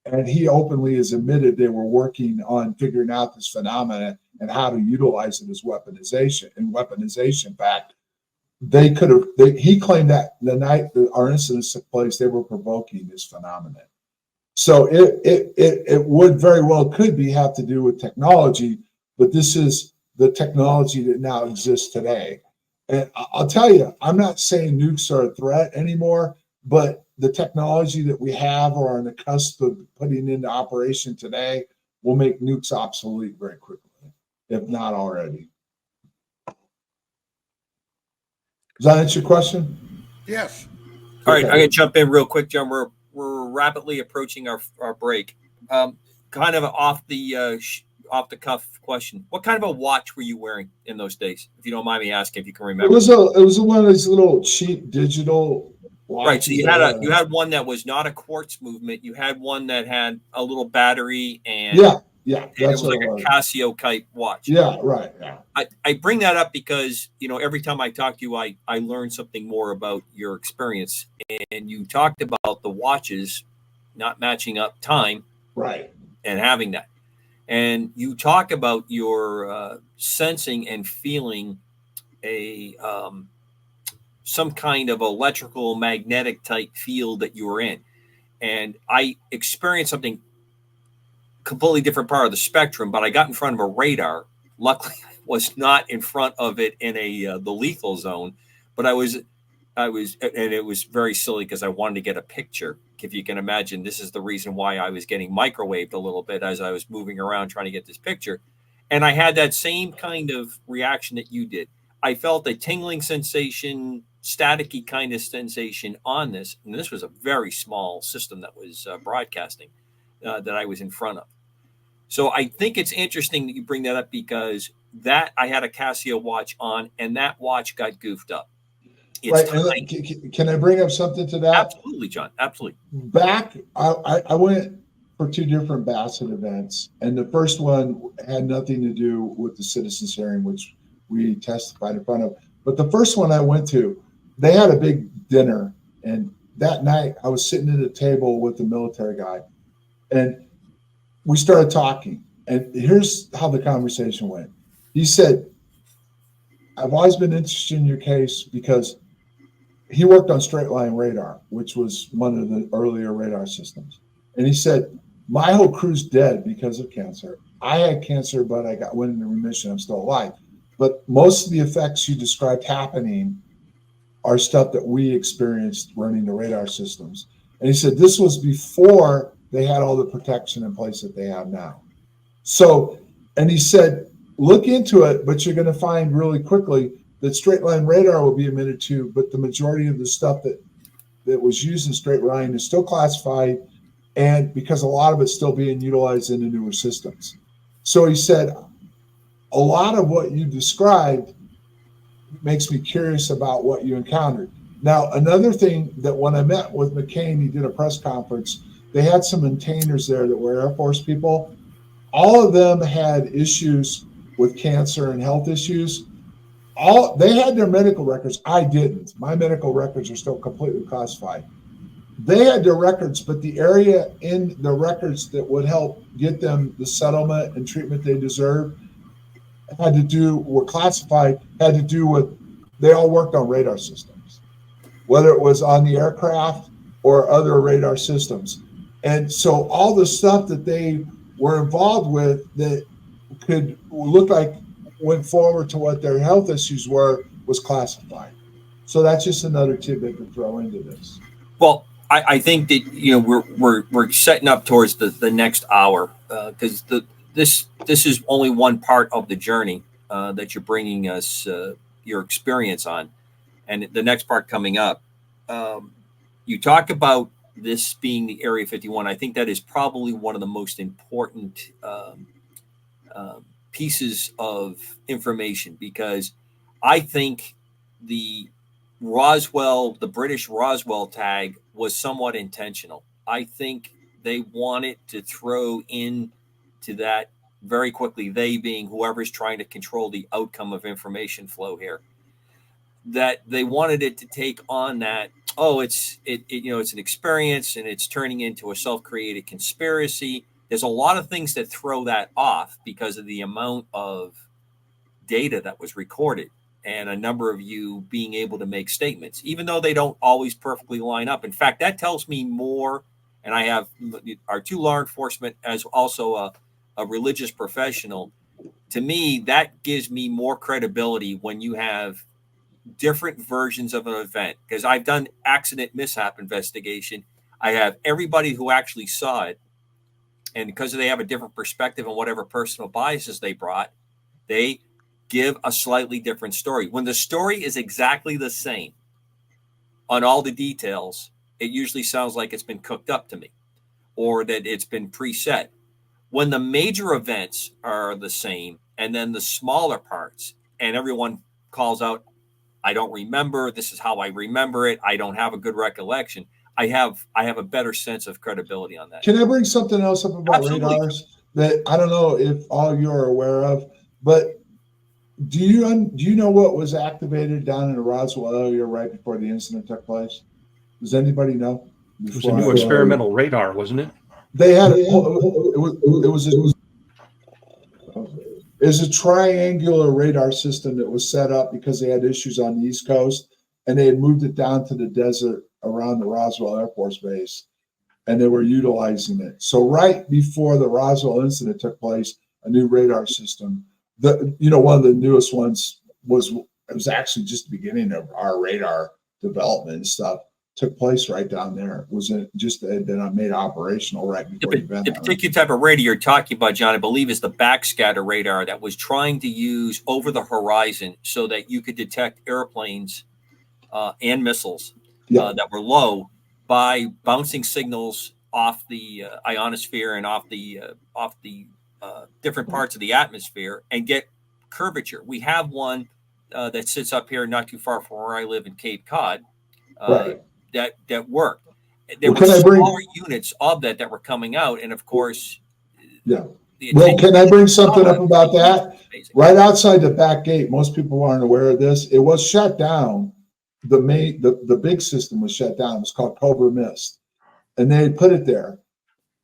and he openly has admitted they were working on figuring out this phenomenon and how to utilize it as weaponization. And weaponization, in fact, they could have. He claimed that the night that our incidents took place, they were provoking this phenomenon. So it would very well could have to do with technology, but this is the technology that now exists today. And I'll tell you, I'm not saying nukes are a threat anymore, but the technology that we have or are on the cusp of putting into operation today will make nukes obsolete very quickly, if not already. Does that answer your question? Yes. All right, I'm going to jump in real quick, John. We're rapidly approaching our break. Kind of off the cuff question. What kind of a watch were you wearing in those days? If you don't mind me asking, if you can remember. It was one of these little cheap digital watches. Right. So you had one that was not a quartz movement. You had one that had a little battery and and it was like a Casio type watch. Yeah, right. Yeah. I bring that up because every time I talk to you, I learn something more about your experience. And you talked about the watches not matching up time, right, and having that. And you talk about your sensing and feeling some kind of electrical magnetic type field that you were in. And I experienced something completely different part of the spectrum, but I got in front of a radar. Luckily, I was not in front of it in the lethal zone, but I was, and it was very silly because I wanted to get a picture. If you can imagine, this is the reason why I was getting microwaved a little bit as I was moving around trying to get this picture. And I had that same kind of reaction that you did. I felt a tingling sensation, staticky kind of sensation on this. And this was a very small system that was broadcasting that I was in front of. So I think it's interesting that you bring that up because that I had a Casio watch on and that watch got goofed up. Right. Can I bring up something to that? Absolutely, John. Absolutely. Back, I went for 2 different Bassett events, and the first one had nothing to do with the citizens hearing, which we testified in front of. But the first one I went to, they had a big dinner, and that night I was sitting at a table with the military guy, and we started talking. And here's how the conversation went. He said, "I've always been interested in your case because he worked on straight line radar, which was one of the earlier radar systems. And he said, my whole crew's dead because of cancer. I had cancer, but I went into remission. I'm still alive. But most of the effects you described happening are stuff that we experienced running the radar systems. And he said, this was before they had all the protection in place that they have now. So, and he said, look into it, but you're going to find really quickly that straight line radar will be emitted too, but the majority of the stuff that was used in straight line is still classified, and because a lot of it's still being utilized in the newer systems. So he said, a lot of what you described makes me curious about what you encountered. Now, another thing that when I met with McCain, he did a press conference, they had some maintainers there that were Air Force people. All of them had issues with cancer and health issues. They had their medical records. I didn't. My medical records are still completely classified. They had their records, but the area in the records that would help get them the settlement and treatment they deserve were classified, had to do with, they all worked on radar systems, whether it was on the aircraft or other radar systems. And so all the stuff that they were involved with that could look like went forward to what their health issues were was classified. So that's just another tidbit to throw into this. Well, I think that we're setting up towards the next hour because this is only one part of the journey that you're bringing us your experience on, and the next part coming up, you talk about this being the Area 51. I think that is probably one of the most important pieces of information, because I think the British Roswell tag was somewhat intentional. I think they wanted to throw into that very quickly, they being whoever's trying to control the outcome of information flow here, that they wanted it to take on that, it's an experience and it's turning into a self-created conspiracy. There's a lot of things that throw that off because of the amount of data that was recorded and a number of you being able to make statements, even though they don't always perfectly line up. In fact, that tells me more, and I have our two law enforcement as also a religious professional. To me, that gives me more credibility when you have different versions of an event, because I've done accident mishap investigation. I have everybody who actually saw it, and because they have a different perspective on whatever personal biases they brought, they give a slightly different story. When the story is exactly the same on all the details, it usually sounds like it's been cooked up to me or that it's been preset. When the major events are the same and then the smaller parts, and everyone calls out, I don't remember, this is how I remember it, I don't have a good recollection, I have a better sense of credibility on that. Can I bring something else up about radars that I don't know if all you are aware of, but do you know what was activated down in the Roswell area right before the incident took place? Does anybody know? It was a new experimental radar, wasn't it? They had it was a triangular radar system that was set up because they had issues on the East Coast, and they had moved it down to the desert around the Roswell Air Force Base, and they were utilizing it. So right before the Roswell incident took place, a new radar system, one of the newest ones was actually just the beginning of our radar development and stuff, took place right down there. Had been made operational right before the event. The particular type of radar you're talking about, John, I believe is the backscatter radar that was trying to use over the horizon so that you could detect airplanes and missiles that were low by bouncing signals off the ionosphere and off the different parts of the atmosphere and get curvature. We have one that sits up here not too far from where I live in Cape Cod that worked. There were smaller units of that were coming out, and of course, can I bring something up about that? Right outside the back gate, most people aren't aware of this. It was shut down. The big system was shut down. It was called Cobra Mist, and they put it there,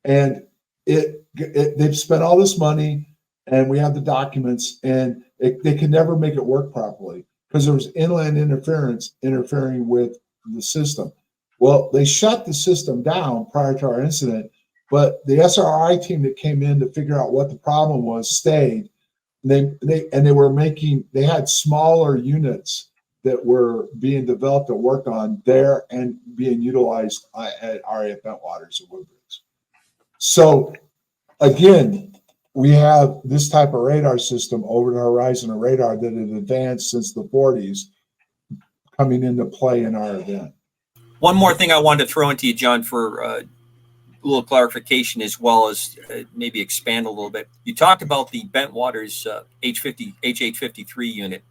and they've spent all this money, and we have the documents, and they could never make it work properly because there was inland interference interfering with the system. Well, they shut the system down prior to our incident, but the SRI team that came in to figure out what the problem was stayed. They had smaller units that were being developed and worked on there and being utilized at RAF Bentwaters and Woodbridge. So again, we have this type of radar system over the horizon of radar that had advanced since the 40s coming into play in our event. One more thing I wanted to throw into you, John, for a little clarification, as well as maybe expand a little bit. You talked about the Bentwaters H-853 unit.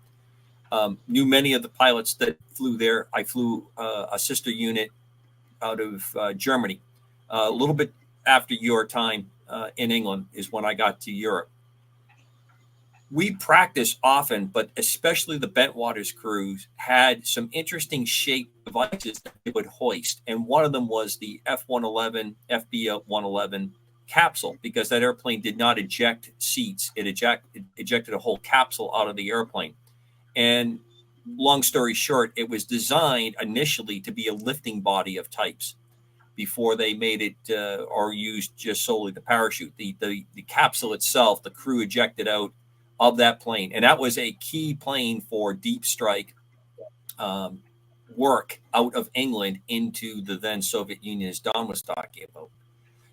Knew many of the pilots that flew there. I flew a sister unit out of Germany. A little bit after your time in England is when I got to Europe. We practice often, but especially the Bentwaters crews had some interesting shaped devices that they would hoist. And one of them was the F-111, FB-111 capsule, because that airplane did not eject seats. It ejected a whole capsule out of the airplane. And long story short, it was designed initially to be a lifting body of types before they made it or used just solely the parachute. The capsule itself, the crew ejected out of that plane. And that was a key plane for deep strike work out of England into the then Soviet Union, as Don was talking about.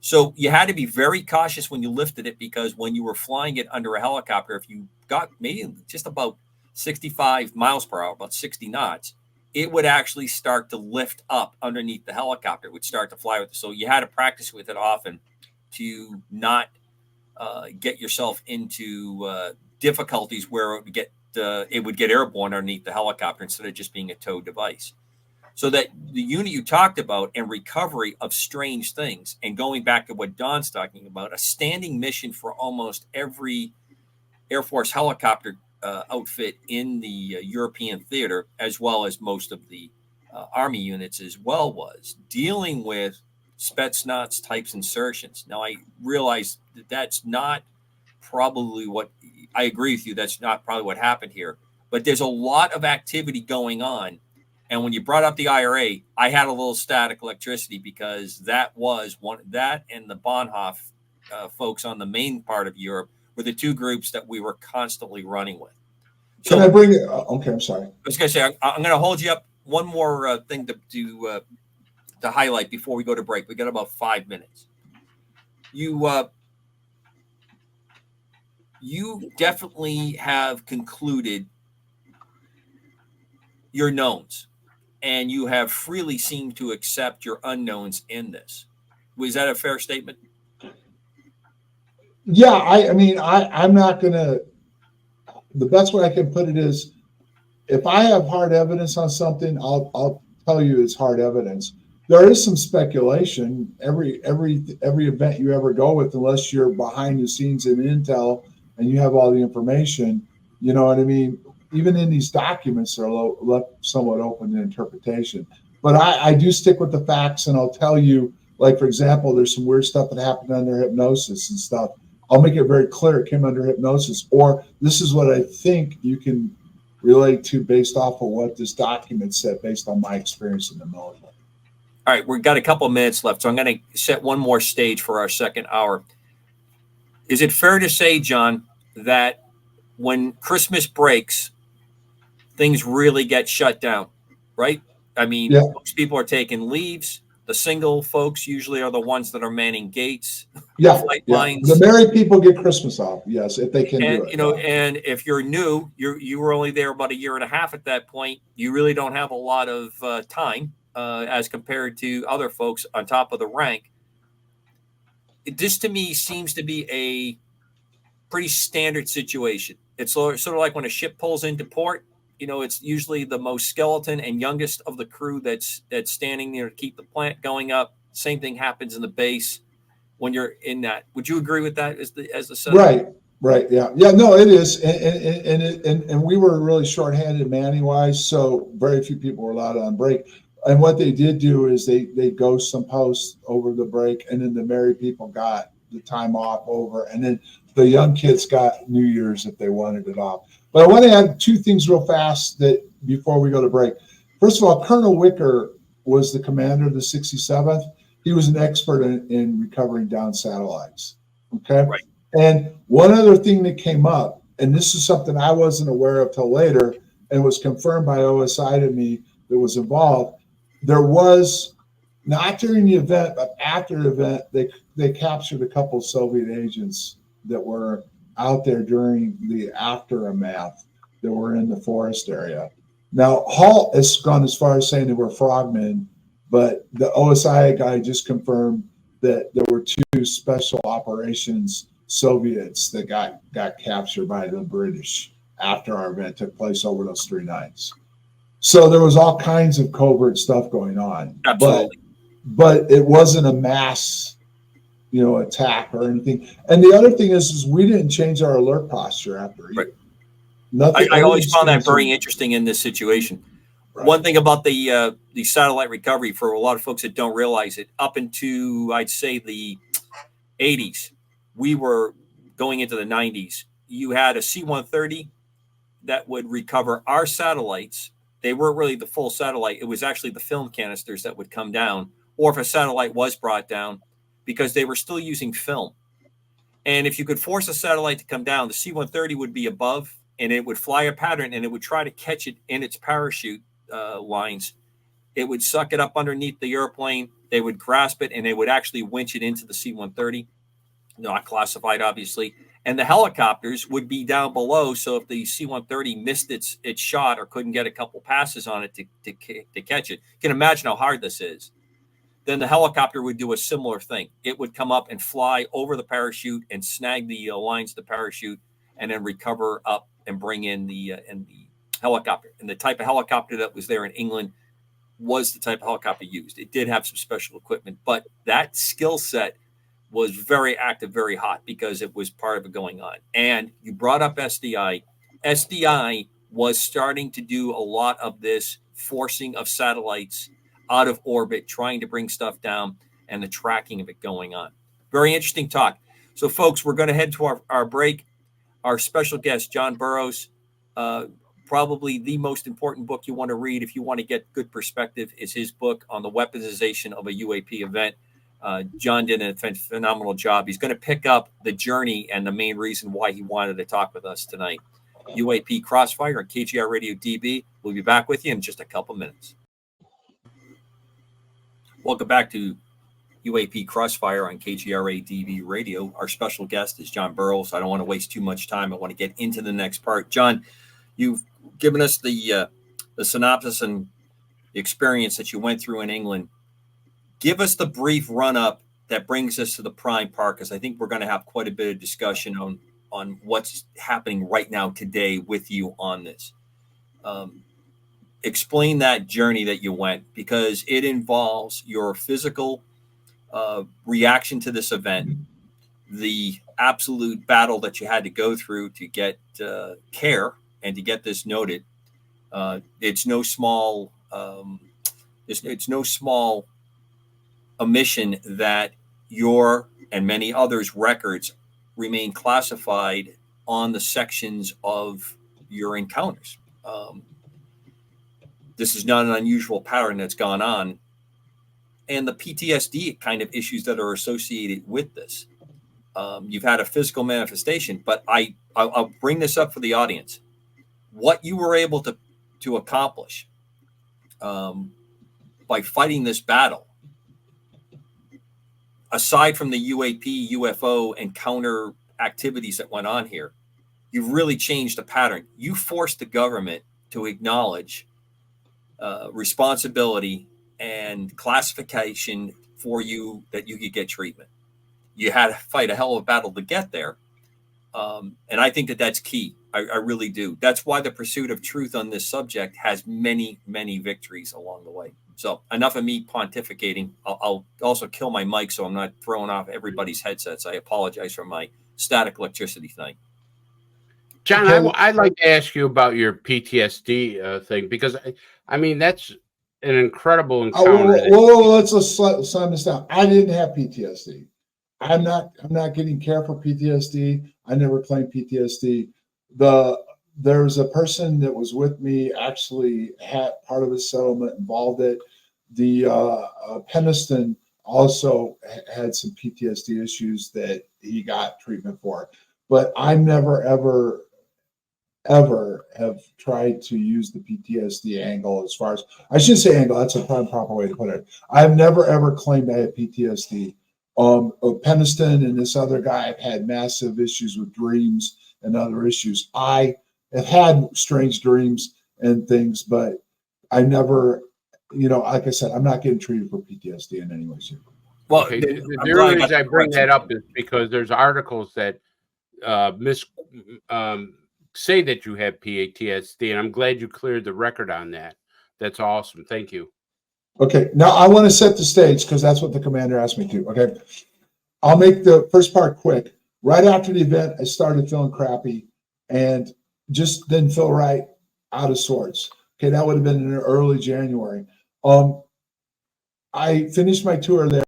So you had to be very cautious when you lifted it, because when you were flying it under a helicopter, if you got maybe just about 65 miles per hour, about 60 knots, it would actually start to lift up underneath the helicopter. It would start to fly with it. So you had to practice with it often to not get yourself into difficulties where it would get airborne underneath the helicopter instead of just being a tow device. So that the unit you talked about and recovery of strange things, and going back to what Don's talking about, a standing mission for almost every Air Force helicopter outfit in the European theater, as well as most of the Army units as well, was dealing with Spetsnaz types insertions. Now, I realize that that's not probably what, I agree with you, that's not probably what happened here, but there's a lot of activity going on. And when you brought up the IRA, I had a little static electricity, because that was that and the Bonhoeff folks on the main part of Europe were the two groups that we were constantly running with. So, can I bring it? Okay, I'm sorry. I was going to say, I'm going to hold you up. One more thing to highlight before we go to break. We got about 5 minutes. You definitely have concluded your knowns, and you have freely seemed to accept your unknowns in this. Was that a fair statement? Yeah, I'm not going to, the best way I can put it is, if I have hard evidence on something, I'll tell you it's hard evidence. There is some speculation. Every event you ever go with, unless you're behind the scenes in intel and you have all the information, you know what I mean? Even in these documents, they're left somewhat open to interpretation. But I do stick with the facts, and I'll tell you, like, for example, there's some weird stuff that happened under hypnosis and stuff. I'll make it very clear it came under hypnosis, or this is what I think you can relate to based off of what this document said, based on my experience in the military. All right, we've got a couple of minutes left, so I'm going to set one more stage for our second hour. Is it fair to say, John, that when Christmas breaks, things really get shut down, right? I mean, yeah. Most people are taking leaves. The single folks usually are the ones that are manning gates. Yeah, lines. The married people get Christmas off, yes, if they can do it. You know, and if you're new, you were only there about a year and a half at that point. You really don't have a lot of time as compared to other folks on top of the rank. This, to me, seems to be a pretty standard situation. It's sort of like when a ship pulls into port. You know, it's usually the most skeleton and youngest of the crew that's standing there to keep the plant going up. Same thing happens in the base when you're in that. Would you agree with that as the setup? Right. Yeah. No, it is. And we were really shorthanded manning wise, so very few people were allowed on break. And what they did do is they ghost some posts over the break, and then the married people got the time off over, and then the young kids got New Year's if they wanted it off. But I want to add two things real fast that before we go to break. first of all, Colonel Wicker was the commander of the 67th. He was an expert in recovering down satellites. Okay. Right. And one other thing that came up, and this is something I wasn't aware of till later, and was confirmed by OSI to me that was involved. There was, not during the event, but after the event, they captured a couple of Soviet agents that were out there during the aftermath that were in the forest area. Now, Halt has gone as far as saying they were frogmen, but the OSI guy just confirmed that there were 2 special operations Soviets that got captured by the British after our event took place over those 3 nights. So there was all kinds of covert stuff going on. Absolutely. But it wasn't a mass, attack or anything. And the other thing is we didn't change our alert posture after either. Right. Nothing. I always found that very interesting in this situation. Right. One thing about the satellite recovery, for a lot of folks that don't realize it, up into, I'd say, the 80s, we were going into the 90s. You had a C-130 that would recover our satellites. They weren't really the full satellite. It was actually the film canisters that would come down, or if a satellite was brought down, because they were still using film. And if you could force a satellite to come down, the C-130 would be above, and it would fly a pattern, and it would try to catch it in its parachute lines. It would suck it up underneath the airplane. They would grasp it, and they would actually winch it into the C-130. Not classified, obviously. And the helicopters would be down below, so if the C-130 missed its shot or couldn't get a couple passes on it to catch it, you can imagine how hard this is. Then the helicopter would do a similar thing. It would come up and fly over the parachute and snag the lines of the parachute, and then recover up and bring in the helicopter. And the type of helicopter that was there in England was the type of helicopter used. It did have some special equipment, but that skill set was very active, very hot, because it was part of it going on. And you brought up SDI. SDI was starting to do a lot of this forcing of satellites out of orbit, trying to bring stuff down, and the tracking of it going on. Very interesting talk. So, folks, we're going to head to our break. Our special guest, John Burroughs, probably the most important book you want to read if you want to get good perspective, is his book on the weaponization of a UAP event. John did a phenomenal job. He's going to pick up the journey and the main reason why he wanted to talk with us tonight. UAP Crossfire on KGR Radio DB. We'll be back with you in just a couple minutes. Welcome back to UAP Crossfire on KGRA DB Radio. Our special guest is John Burroughs. I don't want to waste too much time. I want to get into the next part. John, you've given us the synopsis and the experience that you went through in England. Give us the brief run-up that brings us to the prime part, because I think we're going to have quite a bit of discussion on what's happening right now today with you on this. Explain that journey that you went, because it involves your physical reaction to this event, the absolute battle that you had to go through to get care and to get this noted. It's no small omission that your and many others' records remain classified on the sections of your encounters. This is not an unusual pattern that's gone on. And the PTSD kind of issues that are associated with this. You've had a physical manifestation, but I'll bring this up for the audience. What you were able to accomplish by fighting this battle, aside from the UAP, UFO, and counter activities that went on here, you've really changed the pattern. You forced the government to acknowledge responsibility and classification for you, that you could get treatment. You had to fight a hell of a battle to get there. And I think that that's key. I really do. That's why the pursuit of truth on this subject has many, many victories along the way. So enough of me pontificating. I'll also kill my mic so I'm not throwing off everybody's headsets. I apologize for my static electricity thing. John, I'd like to ask you about your PTSD thing, because I mean, that's an incredible encounter. Let's sum this down. I didn't have PTSD. I'm not getting care for PTSD. I never claimed PTSD. The there's a person that was with me actually had part of the settlement involved it. The Peniston also had some PTSD issues that he got treatment for, but I never ever have tried to use the PTSD angle. As far as, I shouldn't say angle, that's a proper way to put it. I've never ever claimed I had PTSD. Peniston and this other guy have had massive issues with dreams and other issues. I have had strange dreams and things, but I never, like I said, I'm not getting treated for PTSD in any way, shape. Well, okay. The reason I bring that up is because there's articles that say that you have PTSD, and I'm glad you cleared the record on that. That's awesome. Thank you. Okay, now I want to set the stage because that's what the commander asked me to. Okay, I'll make the first part quick. Right after the event, I started feeling crappy and just didn't feel right, out of sorts. Okay, that would have been in early January. I finished my tour there.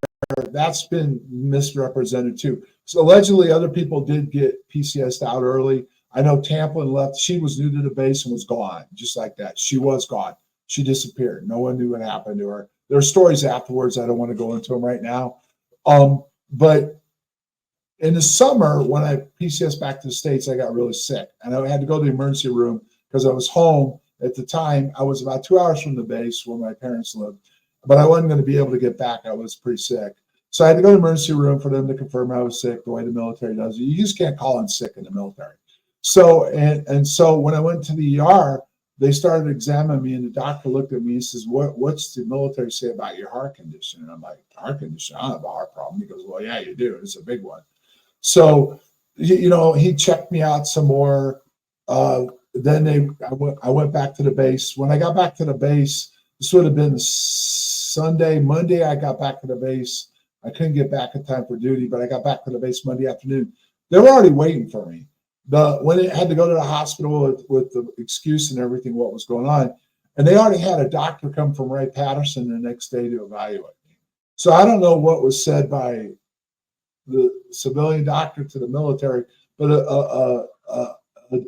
That's been misrepresented too. So allegedly, other people did get PCS'd out early. I know Tamplin left. She was new to the base and was gone, just like that. She was gone. She disappeared. No one knew what happened to her. There are stories afterwards. I don't want to go into them right now. But in the summer, when I PCS back to the States, I got really sick. And I had to go to the emergency room because I was home at the time. I was about 2 hours from the base where my parents lived, but I wasn't going to be able to get back. I was pretty sick. So I had to go to the emergency room for them to confirm I was sick, the way the military does it. You just can't call in sick in the military. So, and so when I went to the ER, they started examining me, and the doctor looked at me and says, what's the military say about your heart condition? And I'm like, heart condition? I don't have a heart problem. He goes, well, yeah, you do. It's a big one. So, he checked me out some more. Then I went back to the base. When I got back to the base, this would have been Sunday. Monday, I got back to the base. I couldn't get back in time for duty, but I got back to the base Monday afternoon. They were already waiting for me. When it had to go to the hospital with the excuse and everything, what was going on, and they already had a doctor come from Wright-Patterson the next day to evaluate me. So I don't know what was said by the civilian doctor to the military, but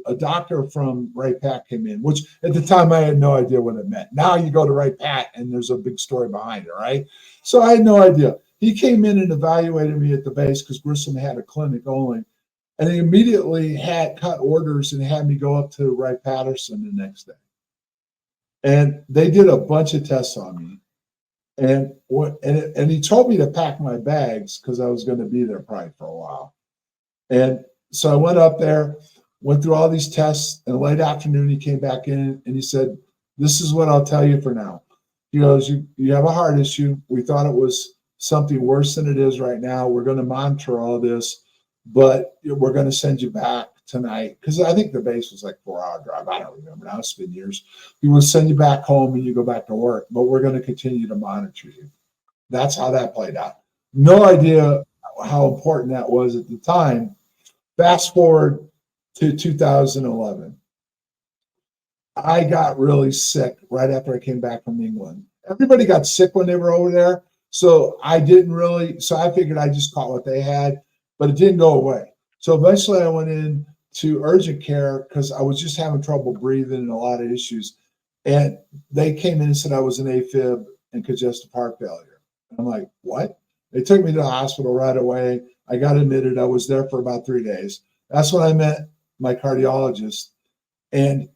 a doctor from Wright-Pat came in, which at the time I had no idea what it meant. Now you go to Wright-Pat and there's a big story behind it, right? So I had no idea. He came in and evaluated me at the base because Grissom had a clinic only. And he immediately had cut orders and had me go up to Wright-Patterson the next day. And they did a bunch of tests on me. And he told me to pack my bags because I was going to be there probably for a while. And so I went up there, went through all these tests, and late afternoon he came back in and he said, this is what I'll tell you for now. He goes, you have a heart issue. We thought it was something worse than it is right now. We're going to monitor all this, but we're going to send you back tonight. Because I think the base was like 4-hour drive. I don't remember now. It's been years. We will send you back home and you go back to work, but we're going to continue to monitor you. That's how that played out. No idea how important that was at the time. Fast forward to 2011. I got really sick right after I came back from England. Everybody got sick when they were over there. So I figured I just caught what they had, but it didn't go away. So eventually I went in to urgent care because I was just having trouble breathing and a lot of issues. And they came in and said I was an AFib and congestive heart failure. And I'm like, what? They took me to the hospital right away. I got admitted. I was there for about 3 days. That's when I met my cardiologist. And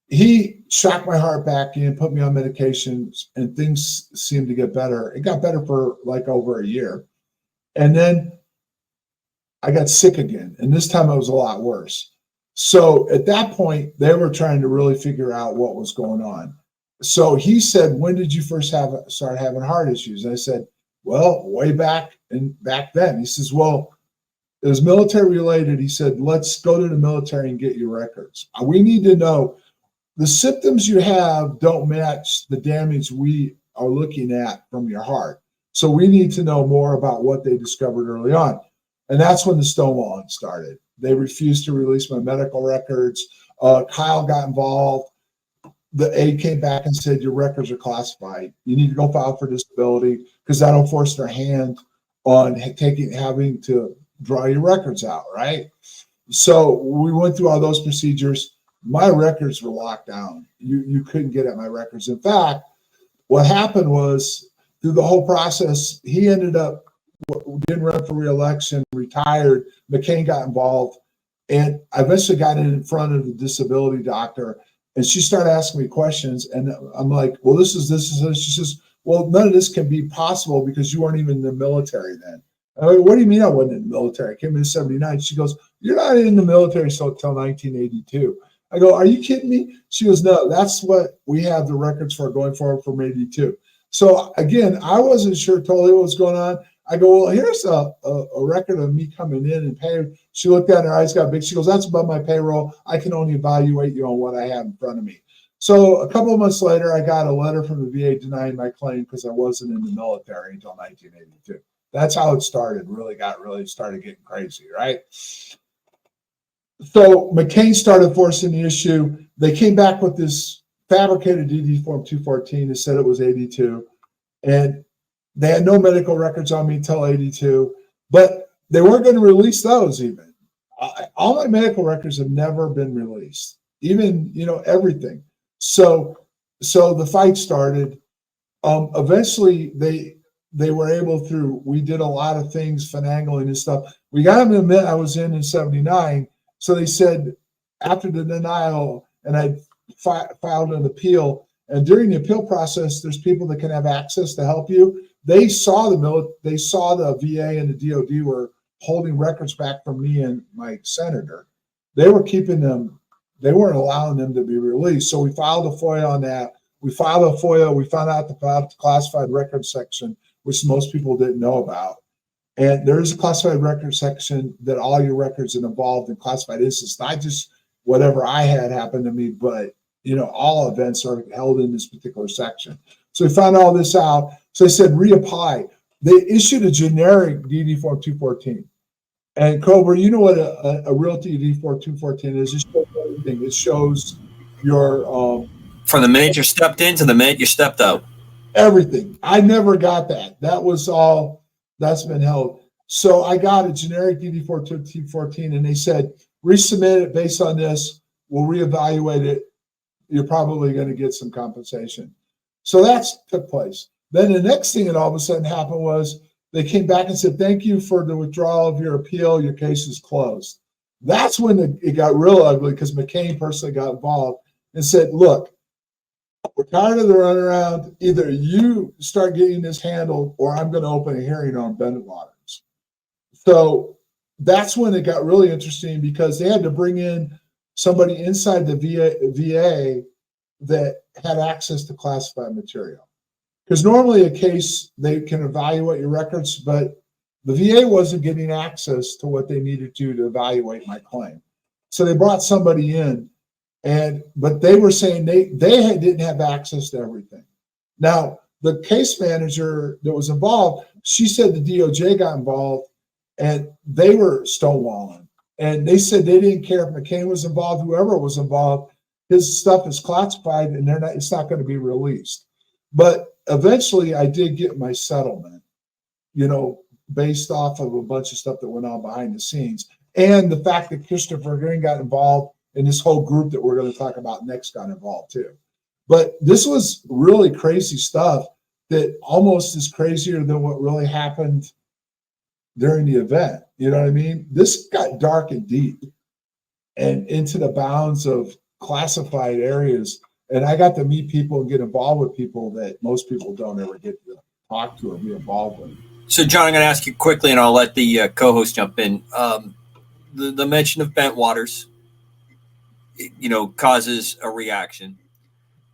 he shocked my heart back in, put me on medications, and things seemed to get better. It got better for like over a year. And then I got sick again. And this time it was a lot worse. So at that point, they were trying to really figure out what was going on. So he said, when did you first start having heart issues? And I said, well, way back then. He says, well, it was military related. He said, let's go to the military and get your records. We need to know the symptoms you have don't match the damage we are looking at from your heart. So we need to know more about what they discovered early on. And that's when the stonewalling started. They refused to release my medical records. Kyle got involved. The aide came back and said, your records are classified. You need to go file for disability because that'll force their hand on having to draw your records out, right? So we went through all those procedures. my records were locked down. You couldn't get at my records. In fact, what happened was through the whole process, he ended up didn't run for re-election, retired. McCain got involved, and I eventually got in front of the disability doctor, and she started asking me questions, and I'm like, well, this is. She says, well, none of this can be possible because you weren't even in the military then. I mean, what do you mean I wasn't in the military? I came in '79. She goes, you're not in the military until 1982. I go, are you kidding me? She goes, no, that's what we have the records for going forward from 82. So again, I wasn't sure totally what was going on. I go, well, here's a record of me coming in and paying. She looked at her eyes, got big. She goes, that's above my payroll. I can only evaluate you on what I have in front of me. So a couple of months later, I got a letter from the VA denying my claim because I wasn't in the military until 1982. That's how it started. Really started getting crazy, right? So McCain started forcing the issue. They came back with this fabricated DD Form 214 that said it was 82. And they had no medical records on me until 82, but they weren't going to release those even. All my medical records have never been released, even, everything. So the fight started. Eventually, they were able to, we did a lot of things, finagling and stuff. We got them to admit I was in '79. So they said after the denial, and I filed an appeal, and during the appeal process, there's people that can have access to help you. They saw the VA and the DOD were holding records back from me and my senator. They were keeping them. They weren't allowing them to be released. So we filed a FOIA on that. We filed a FOIA. We found out about the classified records section, which most people didn't know about. And there is a classified records section that all your records that involved in classified incidents, not just whatever I had happened to me, but all events are held in this particular section. So we found all this out. So they said reapply. They issued a generic DD Form 214. And Cobra, you know what a real DD Form 214 is? It shows everything. It shows your from the minute you stepped in to the minute you stepped out. Everything. I never got that. That was all that's been held. So I got a generic DD Form 214, and they said resubmit it based on this. We'll reevaluate it. You're probably going to get some compensation. So that's took place. Then the next thing that all of a sudden happened was they came back and said, thank you for the withdrawal of your appeal. Your case is closed. That's when it got real ugly because McCain personally got involved and said, look, we're tired of the runaround. Either you start getting this handled or I'm going to open a hearing on Bennett Waters. So that's when it got really interesting because they had to bring in somebody inside the VA that had access to classified material. Because normally a case, they can evaluate your records, but the VA wasn't getting access to what they needed to evaluate my claim. So they brought somebody in, but they were saying they didn't have access to everything. Now, the case manager that was involved, she said the DOJ got involved and they were stonewalling. And they said they didn't care if McCain was involved, whoever was involved, his stuff is classified and it's not going to be released. But eventually I did get my settlement, based off of a bunch of stuff that went on behind the scenes. And the fact that Christopher Green got involved and this whole group that we're going to talk about next got involved too. But this was really crazy stuff that almost is crazier than what really happened during the event. You know what I mean? This got dark and deep and into the bounds of classified areas. And I got to meet people and get involved with people that most people don't ever get to talk to or be involved with. So, John, I'm going to ask you quickly, and I'll let the co-host jump in. The mention of Bent Waters, causes a reaction.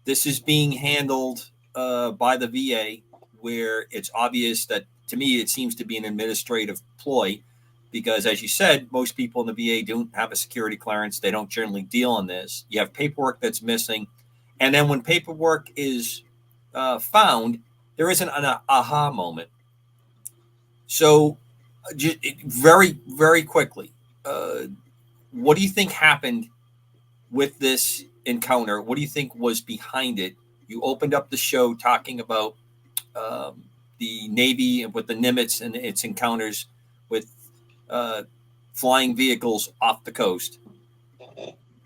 This is being handled by the VA, where it's obvious that, to me, it seems to be an administrative ploy, because, as you said, most people in the VA don't have a security clearance. They don't generally deal in this. You have paperwork that's missing. And then when paperwork is found, there isn't an aha moment. So very, very quickly, what do you think happened with this encounter? What do you think was behind it? You opened up the show talking about the Navy and with the Nimitz and its encounters with flying vehicles off the coast.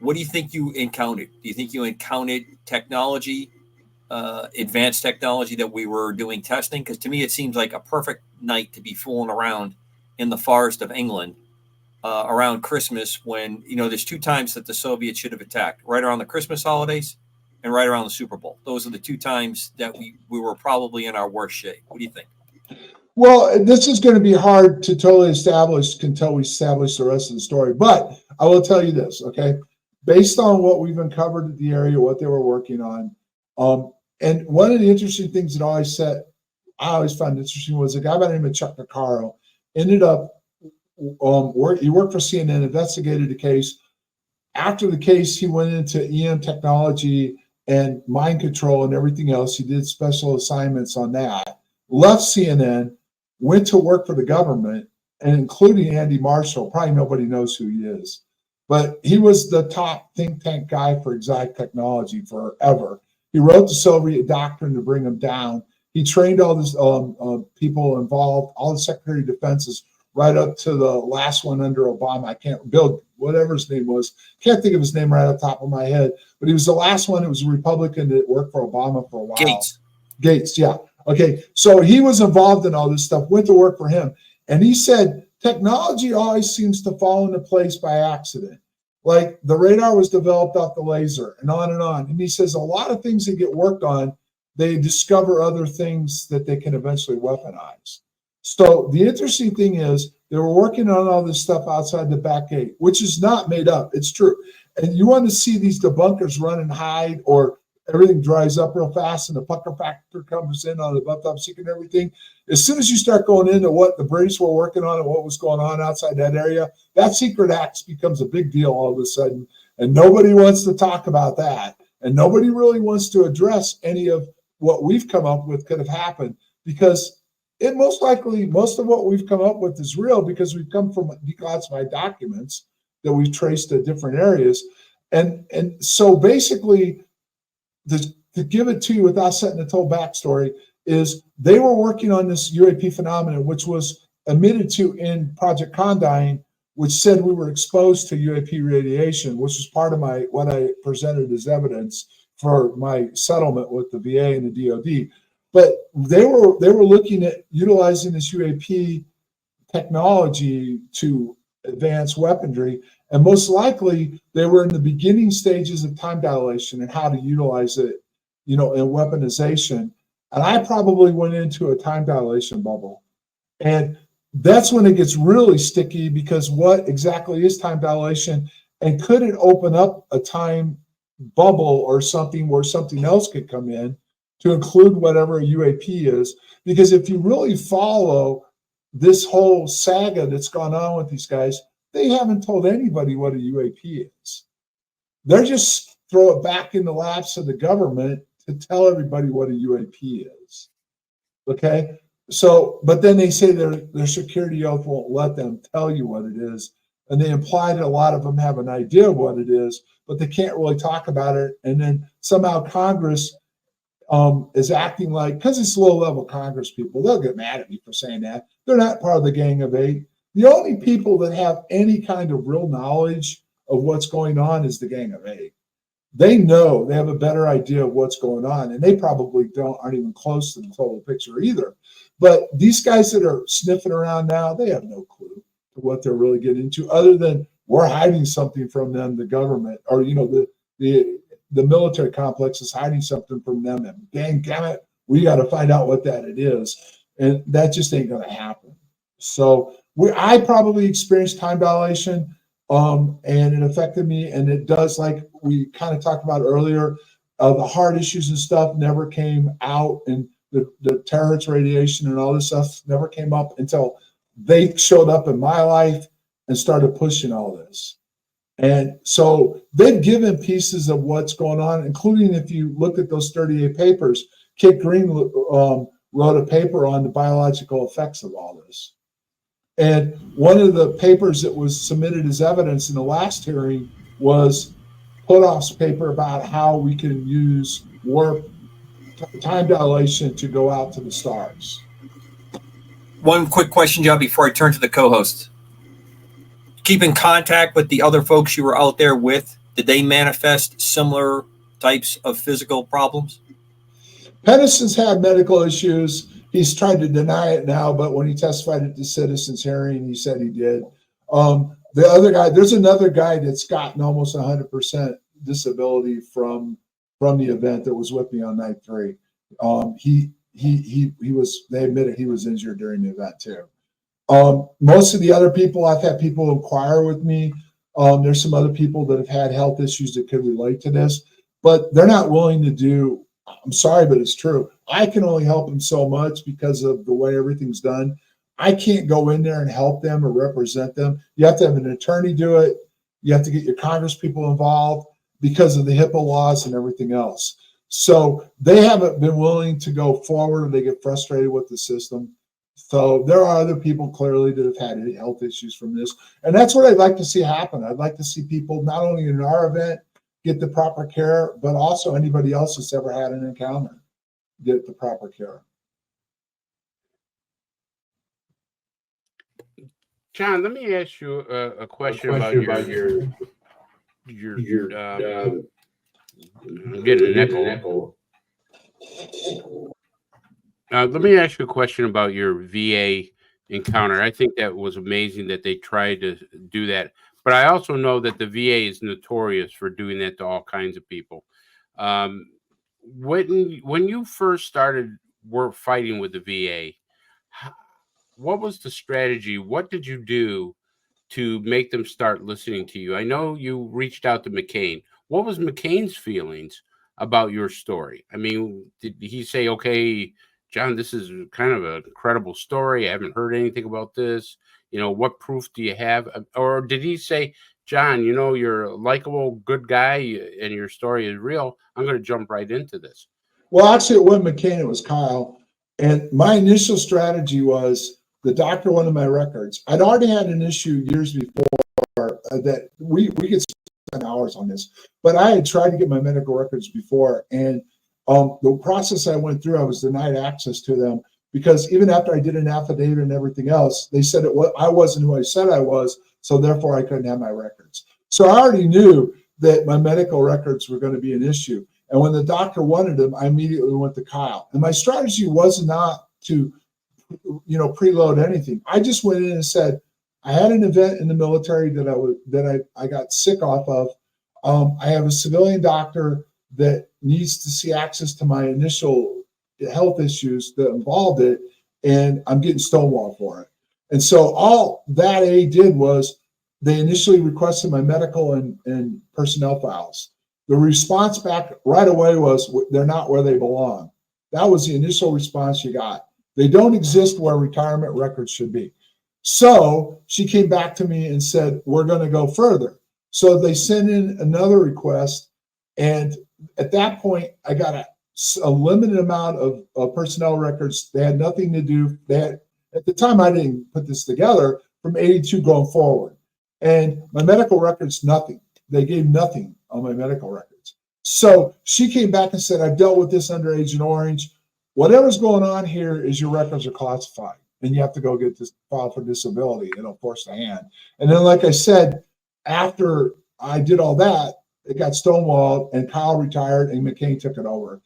what do you think you encountered? Do you think you encountered technology, advanced technology that we were doing testing? Because to me, it seems like a perfect night to be fooling around in the forest of England around Christmas, when, you know, there's 2 times that the Soviets should have attacked, right around the Christmas holidays and right around the Super Bowl. Those are the 2 times that we were probably in our worst shape. What do you think? Well, this is going to be hard to totally establish until we establish the rest of the story. But I will tell you this, okay? Based on what we've uncovered at the area, what they were working on, and one of the interesting things that I always found interesting was a guy by the name of Chuck Nicaro ended up, he worked for CNN, investigated the case. After the case, he went into EM technology and mind control and everything else. He did special assignments on that, left CNN, went to work for the government, and including Andy Marshall. Probably nobody knows who he is, but he was the top think tank guy for exotic technology forever. He wrote the Soviet doctrine to bring them down. He trained all these people involved, all the Secretary of Defenses, right up to the last one under Obama. I can't, Bill, whatever his name was, can't think of his name right off the top of my head, but he was the last one. It was a Republican that worked for Obama for a while. Gates, yeah. Okay, so he was involved in all this stuff, went to work for him. And he said, technology always seems to fall into place by accident. Like the radar was developed off the laser and on and on. And he says a lot of things that get worked on, they discover other things that they can eventually weaponize. So the interesting thing is they were working on all this stuff outside the back gate, which is not made up. It's true. And you want to see these debunkers run and hide, or everything dries up real fast and the pucker factor comes in on the butt top secret and everything. As soon as you start going into what the British were working on and what was going on outside that area, that secret acts becomes a big deal all of a sudden. And nobody wants to talk about that. And nobody really wants to address any of what we've come up with could have happened, because it most likely, most of what we've come up with is real, because we've come from declassified documents that we've traced to different areas. And so basically, to give it to you without setting the whole backstory, is they were working on this UAP phenomenon, which was admitted to in Project Condign, which said we were exposed to UAP radiation, which was part of what I presented as evidence for my settlement with the VA and the DoD. But they were looking at utilizing this UAP technology to advance weaponry, and most likely they were in the beginning stages of time dilation and how to utilize it, you know, in weaponization. And I probably went into a time dilation bubble, and that's when it gets really sticky, because what exactly is time dilation, and could it open up a time bubble or something where something else could come in to include whatever a UAP is? Because if you really follow this whole saga that's gone on with these guys, they haven't told anybody what a UAP is. They're just throw it back in the laps of the government to tell everybody what a UAP is. Okay? So, but then they say their security oath won't let them tell you what it is. And they imply that a lot of them have an idea of what it is, but they can't really talk about it. And then somehow Congress is acting like, because it's low-level Congress people, they'll get mad at me for saying that. They're not part of the Gang of Eight. The only people that have any kind of real knowledge of what's going on is the Gang of Eight. They know, they have a better idea of what's going on, and they probably aren't even close to the total picture either. But these guys that are sniffing around now, they have no clue to what they're really getting into, other than we're hiding something from them, the government, or, you know, the military complex is hiding something from them, and dang it, we got to find out what that it is. And that just ain't going to happen. So I probably experienced time dilation, and it affected me. And it does, like we kind of talked about earlier, the heart issues and stuff never came out, and the terrorist radiation and all this stuff never came up until they showed up in my life and started pushing all this. And so they've given pieces of what's going on, including, if you look at those 38 papers, Kit Green wrote a paper on the biological effects of all this. And one of the papers that was submitted as evidence in the last hearing was Putoff's paper about how we can use warp time dilation to go out to the stars. One quick question, John, before I turn to the co-host. Keep in contact with the other folks you were out there with. did they manifest similar types of physical problems? Penison's had medical issues. He's tried to deny it now, but when he testified at the citizens hearing, he said he did. The other guy, there's another guy that's gotten almost 100% disability from the event that was with me on night 3. They admitted he was injured during the event too. Most of the other people, I've had people inquire with me. There's some other people that have had health issues that could relate to this, but they're not willing to do. I'm sorry, but it's true. I can only help them so much because of the way everything's done. I can't go in there and help them or represent them. You have to have an attorney do it. You have to get your Congress people involved because of the HIPAA laws and everything else. So they haven't been willing to go forward. They get frustrated with the system. So there are other people clearly that have had health issues from this. And that's what I'd like to see happen. I'd like to see people not only in our event get the proper care, but also anybody else that's ever had an encounter get the proper care. John, let me ask you a question about your I'm getting an echo. Let me ask you a question about your VA encounter. I think that was amazing that they tried to do that. But I also know that the VA is notorious for doing that to all kinds of people. When you first started fighting with the VA, what was the strategy? What did you do to make them start listening to you? I know you reached out to McCain. What was McCain's feelings about your story? I mean, did he say, okay, John, this is kind of an incredible story. I haven't heard anything about this. What proof do you have? Or did he say, John, you're a likable, good guy and your story is real. I'm going to jump right into this. Well, actually, it wasn't McCain, it was Kyle. And my initial strategy was the doctor wanted my records. I'd already had an issue years before that we could spend hours on this, but I had tried to get my medical records before. And the process I went through, I was denied access to them because even after I did an affidavit and everything else, they said I wasn't who I said I was, so therefore I couldn't have my records. So I already knew that my medical records were going to be an issue. And when the doctor wanted them, I immediately went to Kyle. And my strategy was not to, preload anything. I just went in and said, I had an event in the military that I got sick off of. I have a civilian doctor that needs to see access to my initial health issues that involved it, and I'm getting stonewalled for it. And so all that A did was they initially requested my medical and personnel files. The response back right away was they're not where they belong. That was the initial response you got. They don't exist where retirement records should be. So she came back to me and said, we're going to go further. So they sent in another request. And at that point, I got a limited amount of personnel records. They had nothing to do. At the time, I didn't put this together from 82 going forward. And my medical records, nothing. They gave nothing on my medical records. So she came back and said, I've dealt with this under Agent Orange. Whatever's going on here is your records are classified. And you have to go get this file for disability. It'll force the hand. And then, like I said, after I did all that, it got stonewalled and Kyle retired and McCain took it over.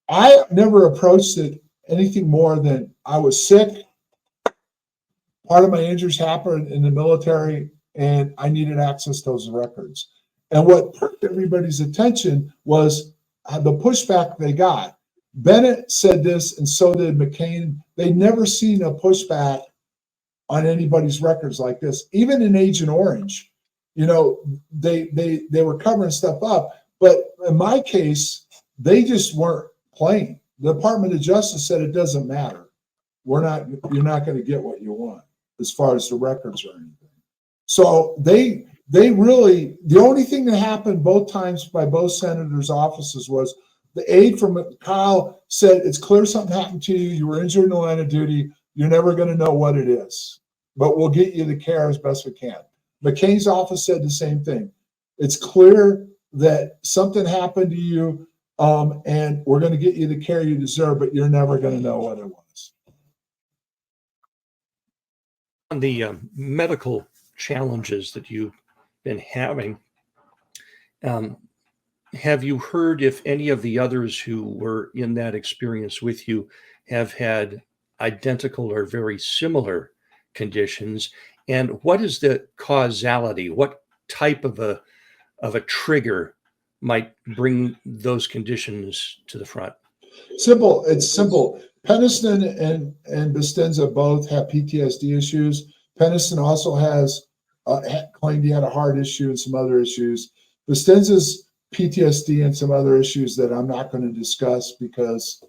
I never approached it anything more than I was sick. Part of my injuries happened in the military and I needed access to those records. And what perked everybody's attention was the pushback they got. Bennett said this, and so did McCain. They'd never seen a pushback on anybody's records like this. Even in Agent Orange, they were covering stuff up. But in my case, they just weren't playing. The Department of Justice said it doesn't matter. You're not going to get what you want as far as the records or anything. So they really, the only thing that happened both times by both senators' offices was the aide from Kyle said, it's clear something happened to you. You were injured in the line of duty. You're never going to know what it is, but we'll get you the care as best we can. McCain's office said the same thing. It's clear that something happened to you, and we're going to get you the care you deserve, but you're never going to know what it was. On the medical challenges that you've been having, Have you heard if any of the others who were in that experience with you have had identical or very similar conditions? And what is the causality? What type of a trigger might bring those conditions to the front? Simple. It's simple. Peniston and Bustinza both have PTSD issues. Peniston also has claimed he had a heart issue and some other issues. Bustinza's PTSD and some other issues that I'm not going to discuss because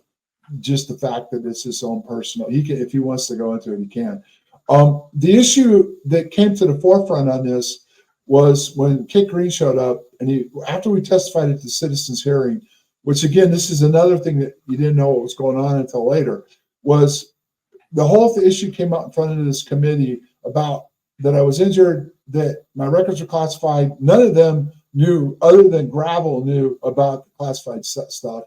just the fact that it's his own personal. He can, if he wants to go into it, he can. The issue that came to the forefront on this was when Kit Green showed up, and after we testified at the citizens' hearing, which again, this is another thing that you didn't know what was going on until later, was the whole issue came out in front of this committee about that I was injured, that my records were classified. None of them knew, other than Gravel knew about the classified stuff.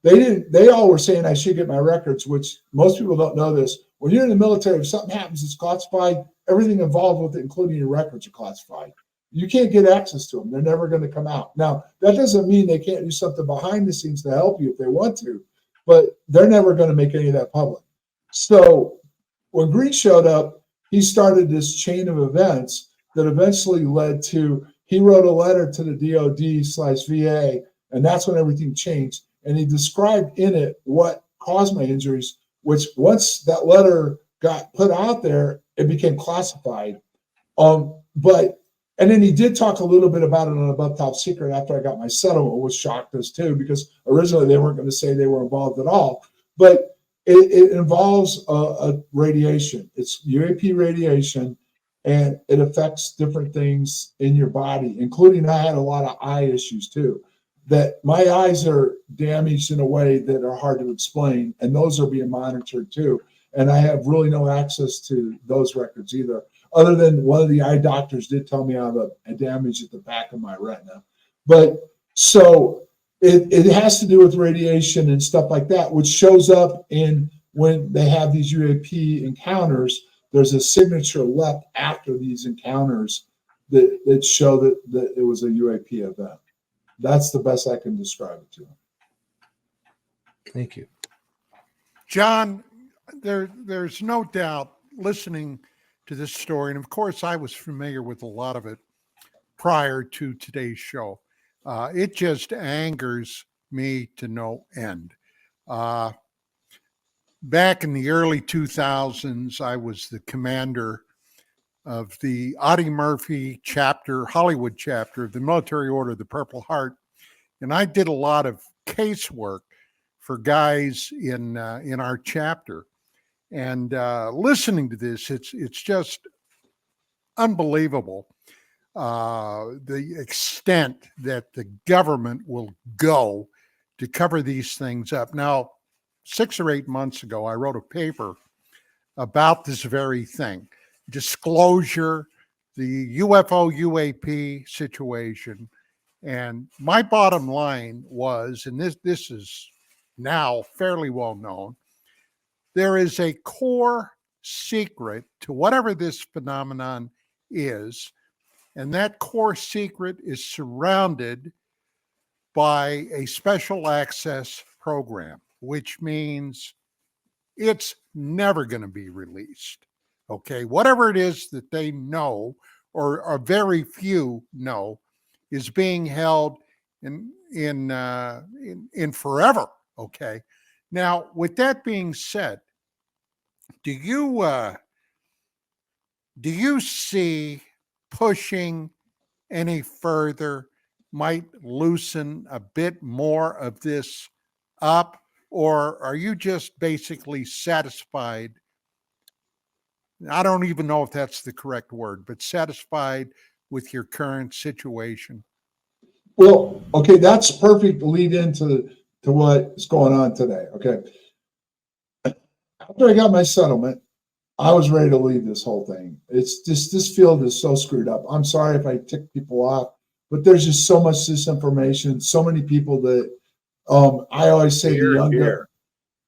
They all were saying I should get my records, which most people don't know this. When you're in the military, if something happens, it's classified. Everything involved with it, including your records, are classified. You can't get access to them. They're never going to come out. Now, that doesn't mean they can't do something behind the scenes to help you if they want to, but they're never going to make any of that public. So when Green showed up, he started this chain of events that eventually led to, he wrote a letter to the DOD/VA, and that's when everything changed. And he described in it what caused my injuries, which once that letter got put out there, it became classified. And then he did talk a little bit about it on Above Top Secret after I got my settlement, which shocked us too, because originally they weren't going to say they were involved at all. But it involves a radiation. It's UAP radiation, and it affects different things in your body, including I had a lot of eye issues too. That my eyes are damaged in a way that are hard to explain, and those are being monitored too. And I have really no access to those records either, other than one of the eye doctors did tell me I have a damage at the back of my retina. But so it has to do with radiation and stuff like that, which shows up in when they have these UAP encounters. There's a signature left after these encounters that show that it was a UAP event. That's the best I can describe it to him. Thank you. John, there's no doubt, listening to this story, and of course I was familiar with a lot of it prior to today's show, it just angers me to no end. Back in the early 2000s, I was the commander of the Audie Murphy chapter, Hollywood chapter of the Military Order of the Purple Heart, and I did a lot of casework for guys in our chapter. And listening to this, it's just unbelievable, the extent that the government will go to cover these things up. Now, 6 or 8 months ago, I wrote a paper about this very thing. Disclosure, the UFO UAP situation. And my bottom line was, and this is now fairly well known, there is a core secret to whatever this phenomenon is, and that core secret is surrounded by a special access program, which means it's never going to be released. Okay, whatever it is that they know, or very few know, is being held in forever. Okay. Now, with that being said, do you see pushing any further might loosen a bit more of this up, or are you just basically satisfied? I don't even know if that's the correct word, but satisfied with your current situation? Well, okay, that's perfect lead into what's going on today. Okay. After I got my settlement, I was ready to leave this whole thing. It's just, this field is so screwed up. I'm sorry if I tick people off, but there's just so much disinformation, so many people that I always say the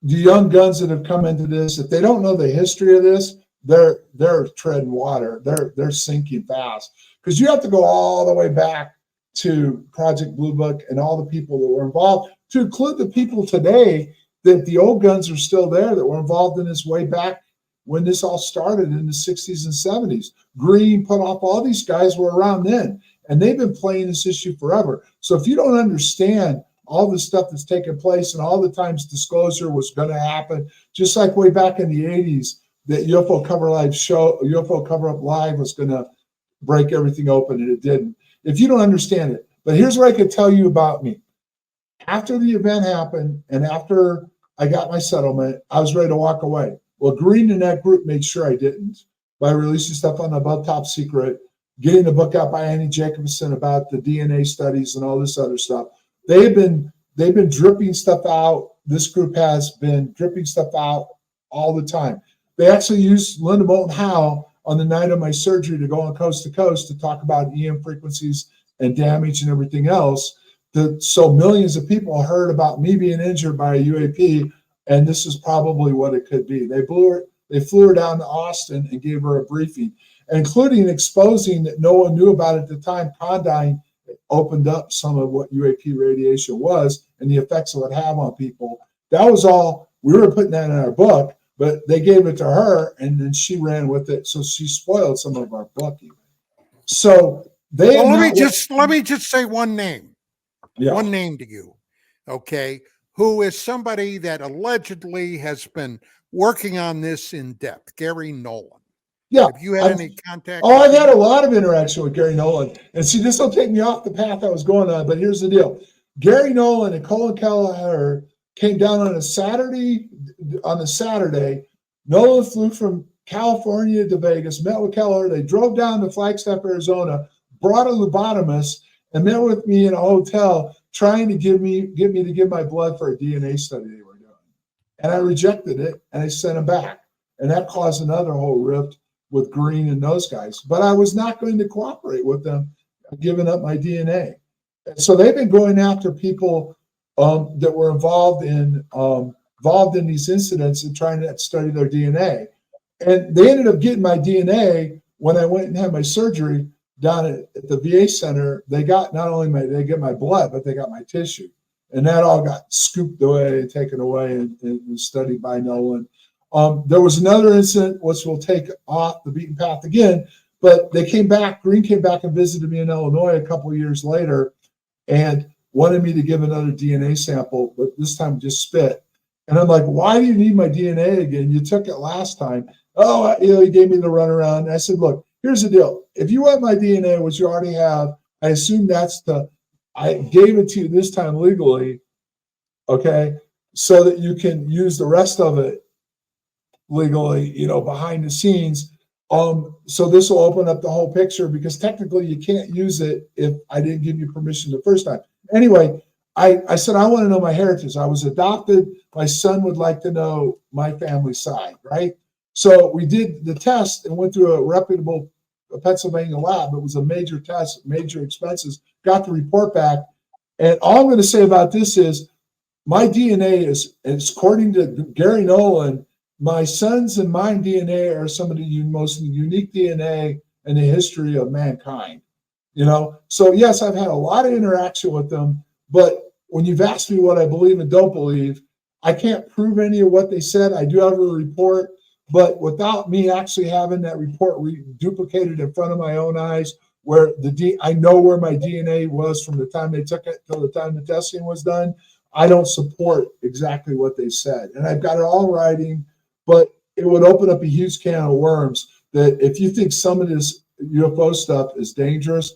young guns that have come into this, if they don't know the history of this, they're treading water. They're sinking fast, because you have to go all the way back to Project Blue Book and all the people that were involved, to include the people today that the old guns are still there that were involved in this way back when this all started in the 60s and 70s. Green, put off, all these guys were around then, and they've been playing this issue forever. So if you don't understand all the stuff that's taken place and all the times disclosure was going to happen, just like way back in the 80s, that UFO Cover Up Live was going to break everything open, and it didn't. If you don't understand it, but here's what I could tell you about me. After the event happened and after I got my settlement, I was ready to walk away. Well, Green and that group made sure I didn't by releasing stuff on Above Top Secret, getting the book out by Annie Jacobson about the DNA studies and all this other stuff. They've been dripping stuff out. This group has been dripping stuff out all the time. They actually used Linda Moulton Howe on the night of my surgery to go on Coast to Coast to talk about EM frequencies and damage and everything else. So millions of people heard about me being injured by a UAP, and this is probably what it could be. They flew her down to Austin and gave her a briefing, including exposing that no one knew about at the time. Condyne opened up some of what UAP radiation was and the effects it would have on people. That was all. We were putting that in our book, but they gave it to her, and then she ran with it. So she spoiled some of our book even. So they. Well, let me just say one name. Yeah. One name to you, okay, who is somebody that allegedly has been working on this in depth, Gary Nolan. Yeah. Have you had any contact? Oh, I've had a lot of interaction with Gary Nolan. And see, this will take me off the path I was going on, but here's the deal. Gary Nolan and Colin Kelleher came down on a Saturday. On the Saturday, Nolan flew from California to Vegas, met with Kelleher. They drove down to Flagstaff, Arizona, brought a lobotomist, and met with me in a hotel trying to get me to give my blood for a DNA study they were doing. And I rejected it, and I sent them back. And that caused another whole rift with Green and those guys. But I was not going to cooperate with them, giving up my DNA. And so they've been going after people that were involved in these incidents and trying to study their DNA. And they ended up getting my DNA when I went and had my surgery down at the VA center. They got not only my blood, but they got my tissue, and that all got scooped away, taken away, and studied by Nolan. There was another incident which will take off the beaten path again, but they came back. Green came back and visited me in Illinois a couple of years later, and wanted me to give another DNA sample, but this time just spit. And I'm like, why do you need my DNA again? You took it last time. Oh, he gave me the runaround. And I said, look, here's the deal. If you want my DNA, which you already have, I assume I gave it to you this time legally, okay, so that you can use the rest of it legally, behind the scenes. So this will open up the whole picture, because technically you can't use it if I didn't give you permission the first time. Anyway, I said, I want to know my heritage. I was adopted. My son would like to know my family side, right? So we did the test and went through a reputable Pennsylvania lab. It was a major test, major expenses, got the report back. And all I'm going to say about this is my DNA is according to Gary Nolan, my son's and mine DNA are some of the most unique DNA in the history of mankind. So yes, I've had a lot of interaction with them, but when you've asked me what I believe and don't believe, I can't prove any of what they said. I do have a report, but without me actually having that report duplicated in front of my own eyes, where I know where my DNA was from the time they took it till the time the testing was done, I don't support exactly what they said. And I've got it all in writing, but it would open up a huge can of worms that if you think some of this UFO stuff is dangerous,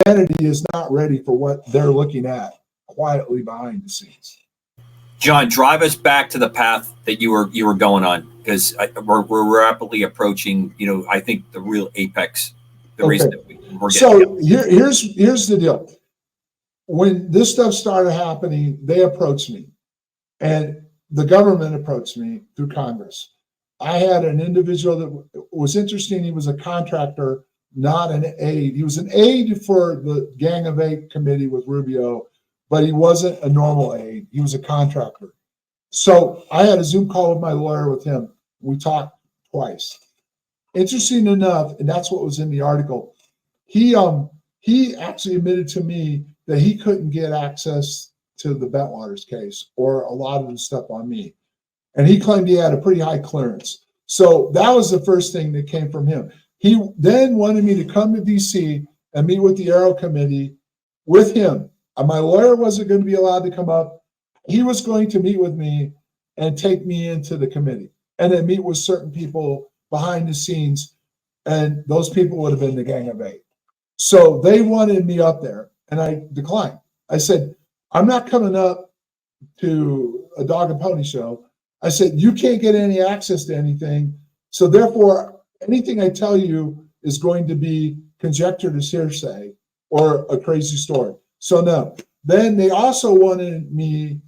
humanity is not ready for what they're looking at quietly behind the scenes. John, drive us back to the path that you were going on, because we're rapidly approaching, I think the real apex. The reason that we're getting. So here's the deal. When this stuff started happening, they approached me, and the government approached me through Congress. I had an individual that was interesting. He was a contractor, not an aide. He was an aide for the Gang of Eight committee with Rubio, but he wasn't a normal aide. He was a contractor. So I had a Zoom call with my lawyer with him. We talked twice. Interesting enough, and that's what was in the article. He he actually admitted to me that he couldn't get access to the Bentwaters case or a lot of the stuff on me. And he claimed he had a pretty high clearance. So that was the first thing that came from him. He then wanted me to come to DC and meet with the Aero Committee with him. My lawyer wasn't going to be allowed to come up. He was going to meet with me and take me into the committee and then meet with certain people behind the scenes. And those people would have been the Gang of Eight. So they wanted me up there and I declined. I said, I'm not coming up to a dog and pony show. I said, you can't get any access to anything. So therefore, anything I tell you is going to be conjectured as hearsay or a crazy story. So no. Then they also wanted me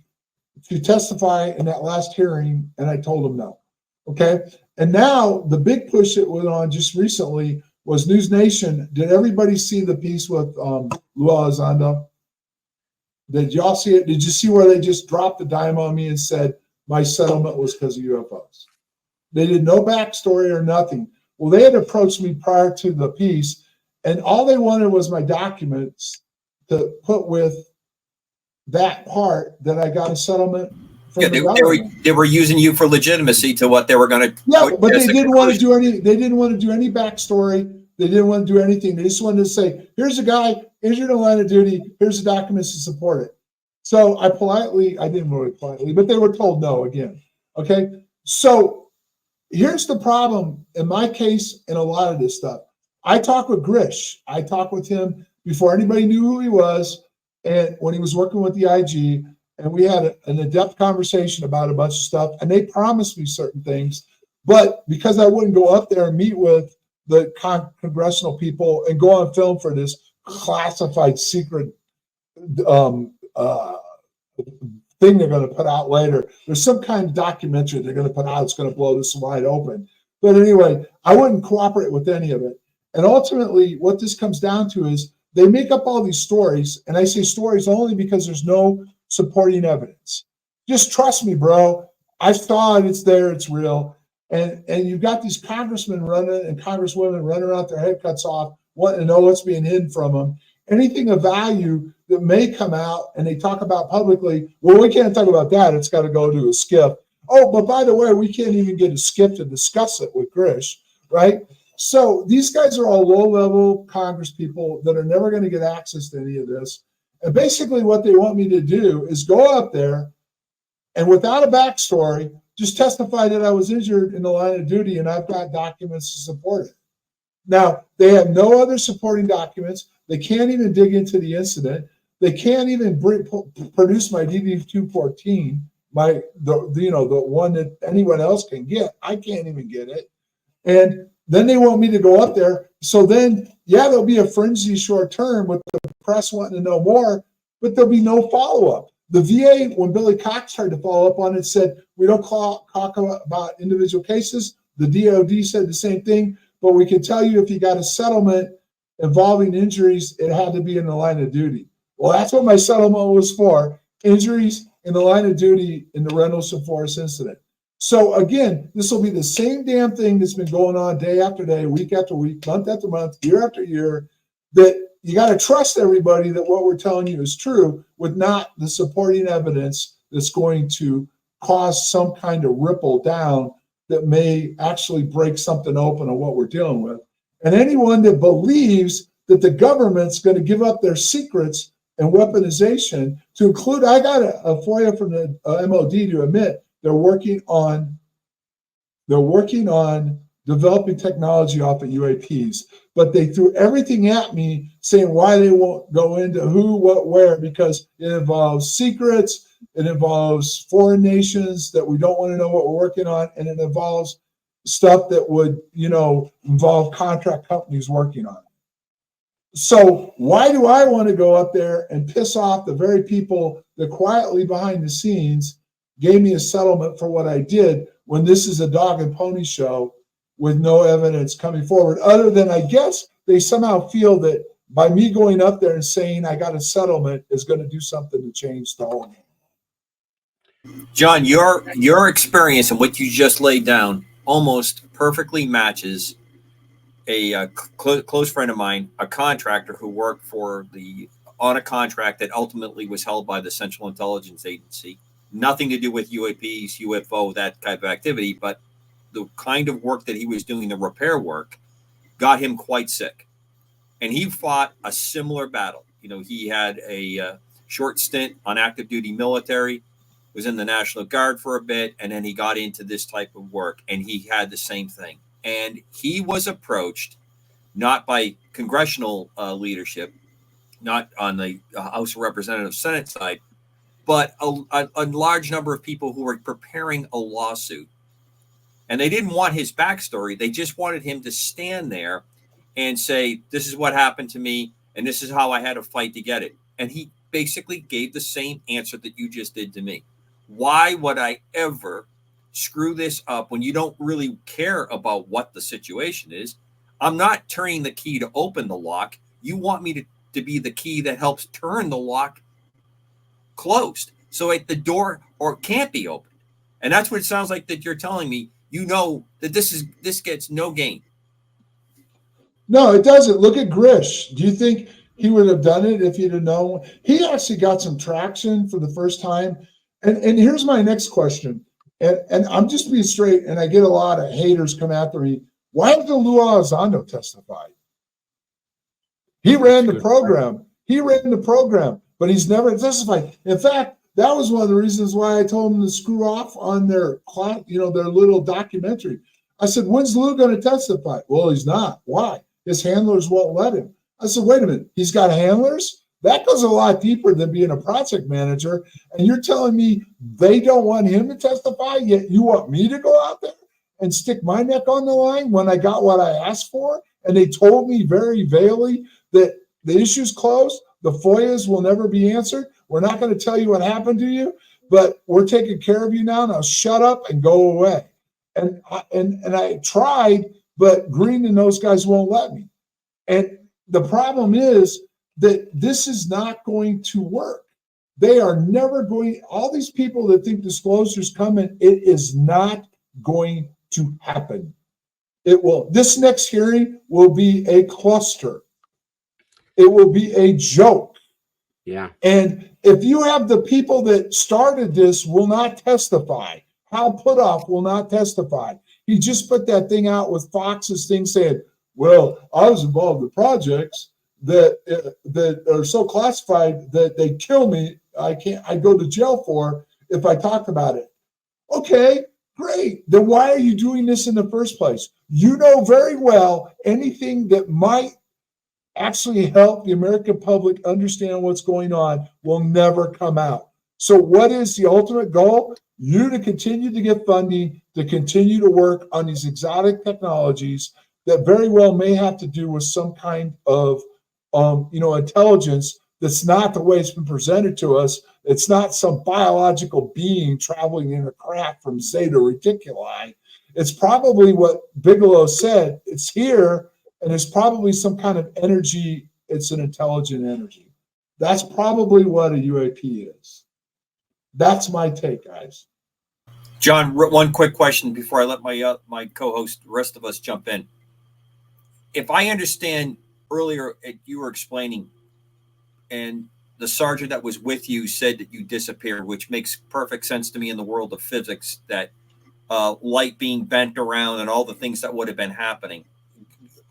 to testify in that last hearing, and I told them no. Okay. And now the big push that went on just recently was News Nation. Did everybody see the piece with Lou Elizondo? Did y'all see it? Did you see where they just dropped the dime on me and said my settlement was because of UFOs? They did no backstory or nothing. Well, they had approached me prior to the piece, and all they wanted was my documents to put with that part that I got a settlement from the government. They were using you for legitimacy to what they were going to. Yeah, but they didn't want to do any. They didn't want to do any backstory. They didn't want to do anything. They just wanted to say, "Here's a guy injured in the line of duty. Here's the documents to support it." So I didn't really politely, but they were told no again. Okay, so here's the problem in my case and a lot of this stuff. I talked with Grish. I talked with him before anybody knew who he was, and when he was working with the IG, and we had an in-depth conversation about a bunch of stuff, and they promised me certain things, but because I wouldn't go up there and meet with the congressional people and go on film for this classified secret thing they're going to put out later. There's some kind of documentary they're going to put out. It's going to blow this wide open. But anyway, I wouldn't cooperate with any of it. And ultimately, what this comes down to is they make up all these stories. And I say stories only because there's no supporting evidence. Just trust me, bro. I saw it. It's there. It's real. And you've got these congressmen running and congresswomen running around their head cuts off, wanting to know what's being hidden from them. Anything of value that may come out and they talk about publicly, well, we can't talk about that. It's got to go to a SCIF. Oh, but by the way, we can't even get a SCIF to discuss it with Grish, right? So these guys are all low-level Congress people that are never going to get access to any of this. And basically what they want me to do is go up there and without a backstory, just testify that I was injured in the line of duty and I've got documents to support it. Now, they have no other supporting documents. They can't even dig into the incident. They can't even produce my DD-214, the one that anyone else can get. I can't even get it. And then they want me to go up there. So then, yeah, there'll be a frenzy short term with the press wanting to know more, but there'll be no follow-up. The VA, when Billy Cox tried to follow up on it, said, we don't talk about individual cases. The DOD said the same thing, but we can tell you if you got a settlement involving injuries, it had to be in the line of duty. Well, that's what my settlement was for, injuries in the line of duty in the Rendlesham Forest incident. So again, this will be the same damn thing that's been going on day after day, week after week, month after month, year after year, that you got to trust everybody that what we're telling you is true with not the supporting evidence that's going to cause some kind of ripple down that may actually break something open on what we're dealing with. And anyone that believes that the government's going to give up their secrets and weaponization to include, I got a FOIA from the MOD to admit they're working on developing technology off of UAPs, but they threw everything at me saying why they won't go into who, what, where, because it involves secrets, it involves foreign nations that we don't want to know what we're working on, and it involves stuff that would, involve contract companies working on it. So why do I want to go up there and piss off the very people that quietly behind the scenes gave me a settlement for what I did when this is a dog and pony show with no evidence coming forward, other than I guess they somehow feel that by me going up there and saying I got a settlement is going to do something to change the whole game. John, your experience and what you just laid down almost perfectly matches a close friend of mine, a contractor who worked on a contract that ultimately was held by the Central Intelligence Agency. Nothing to do with UAPs, UFO, that type of activity, but the kind of work that he was doing, the repair work, got him quite sick. And he fought a similar battle. He had a short stint on active duty military, was in the National Guard for a bit, and then he got into this type of work, and he had the same thing. And he was approached not by congressional leadership, not on the House of Representatives Senate side, but a large number of people who were preparing a lawsuit. And they didn't want his backstory. They just wanted him to stand there and say, this is what happened to me, and this is how I had to fight to get it. And he basically gave the same answer that you just did to me. Why would I ever screw this up when you don't really care about what the situation is? I'm not turning the key to open the lock. You want me to be the key that helps turn the lock closed so the door can't be opened. And that's what it sounds like that you're telling me. That this gets no gain. No, it doesn't. Look at Grish. Do you think he would have done it if he'd have known? He actually got some traction for the first time. And here's my next question. And I'm just being straight, and I get a lot of haters come after me. Why did Lou Elizondo testify? He ran the program. But he's never testified. In fact, that was one of the reasons why I told him to screw off on their little documentary. I said, when's Lou going to testify? Well, he's not. Why? His handlers won't let him. I said, wait a minute. He's got handlers? That goes a lot deeper than being a project manager. And you're telling me they don't want him to testify, yet you want me to go out there and stick my neck on the line when I got what I asked for? And they told me very vaguely that the issue's closed. The FOIAs will never be answered. We're not going to tell you what happened to you, but we're taking care of you now. Now shut up and go away. And I tried, but Green and those guys won't let me. And the problem is that this is not going to work. They are never going. All these people that think disclosure's coming, it is not going to happen. It will. This next hearing will be a cluster. It will be a joke. Yeah. And if you have the people that started this will not testify, Hal Puthoff will not testify. He just put that thing out with Fox's thing saying, well, I was involved in projects that are so classified that they kill me. I go to jail for if I talk about it. Okay, great. Then why are you doing this in the first place? You know very well anything that might actually help the American public understand what's going on will never come out. So what is the ultimate goal? You to continue to get funding, to continue to work on these exotic technologies that very well may have to do with some kind of intelligence that's not the way it's been presented to us. It's not some biological being traveling in a craft from Zeta Reticuli. It's probably what Bigelow said. It's here, and it's probably some kind of energy. It's an intelligent energy. That's probably what a UAP is. That's my take, guys. John, one quick question before I let my co-host, the rest of us, jump in. If I understand earlier, you were explaining, and the sergeant that was with you said that you disappeared, which makes perfect sense to me in the world of physics, that light being bent around and all the things that would have been happening.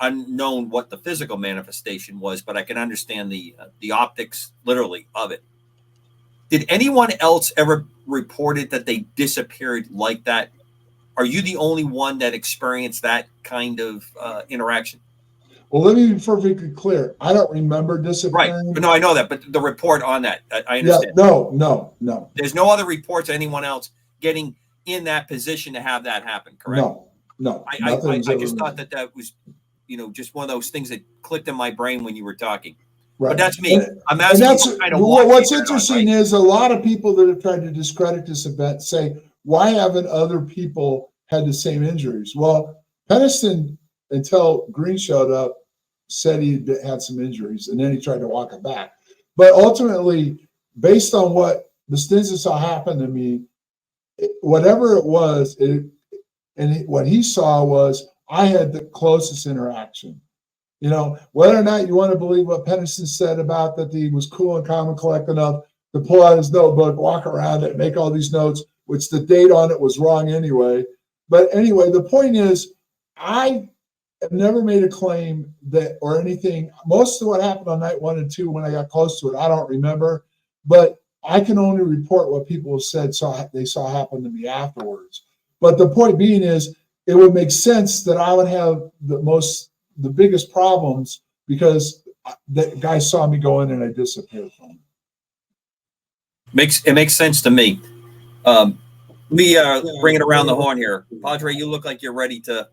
Unknown what the physical manifestation was, but I can understand the optics, literally, of it. Did anyone else ever reported that they disappeared like that? Are you the only one that experienced that kind of interaction? Well, let me be perfectly clear. I don't remember disappearing. Right. No, I know that, but the report on that, I understand. Yeah, no. There's no other reports of anyone else getting in that position to have that happen, correct? No. I just thought that was, just one of those things that clicked in my brain when you were talking. Right. But that's me. I'm asking. What's interesting is a lot of people that have tried to discredit this event say, why haven't other people had the same injuries? Well, Peniston, until Green showed up, said he had some injuries, and then he tried to walk it back. But ultimately, based on what Bustinza saw happen to me, whatever it was, what he saw was I had the closest interaction. You know, whether or not you want to believe what Pennison said about that he was cool and calm and collected enough to pull out his notebook, walk around it, make all these notes, which the date on it was wrong anyway. But anyway, the point is, I have never made a claim that or anything. Most of what happened on night 1 and 2, when I got close to it, I don't remember. But I can only report what people have said they saw happen to me afterwards. But the point being is, it would make sense that I would have the biggest problems because the guy saw me go in and I disappeared from him. It makes sense to me. Let me bring it around the horn here. Padre, you look like you're ready to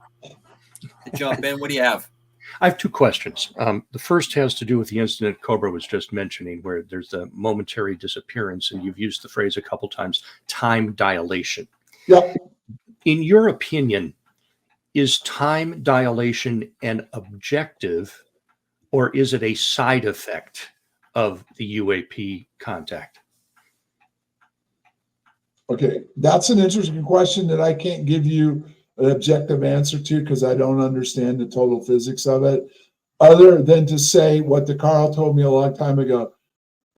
jump in. What do you have? I have two questions. The first has to do with the incident Cobra was just mentioning, where there's a momentary disappearance, and you've used the phrase a couple times, time dilation. Yep. In your opinion, is time dilation an objective, or is it a side effect of the UAP contact? Okay, that's an interesting question that I can't give you an objective answer to because I don't understand the total physics of it, other than to say what DeCarlo told me a long time ago.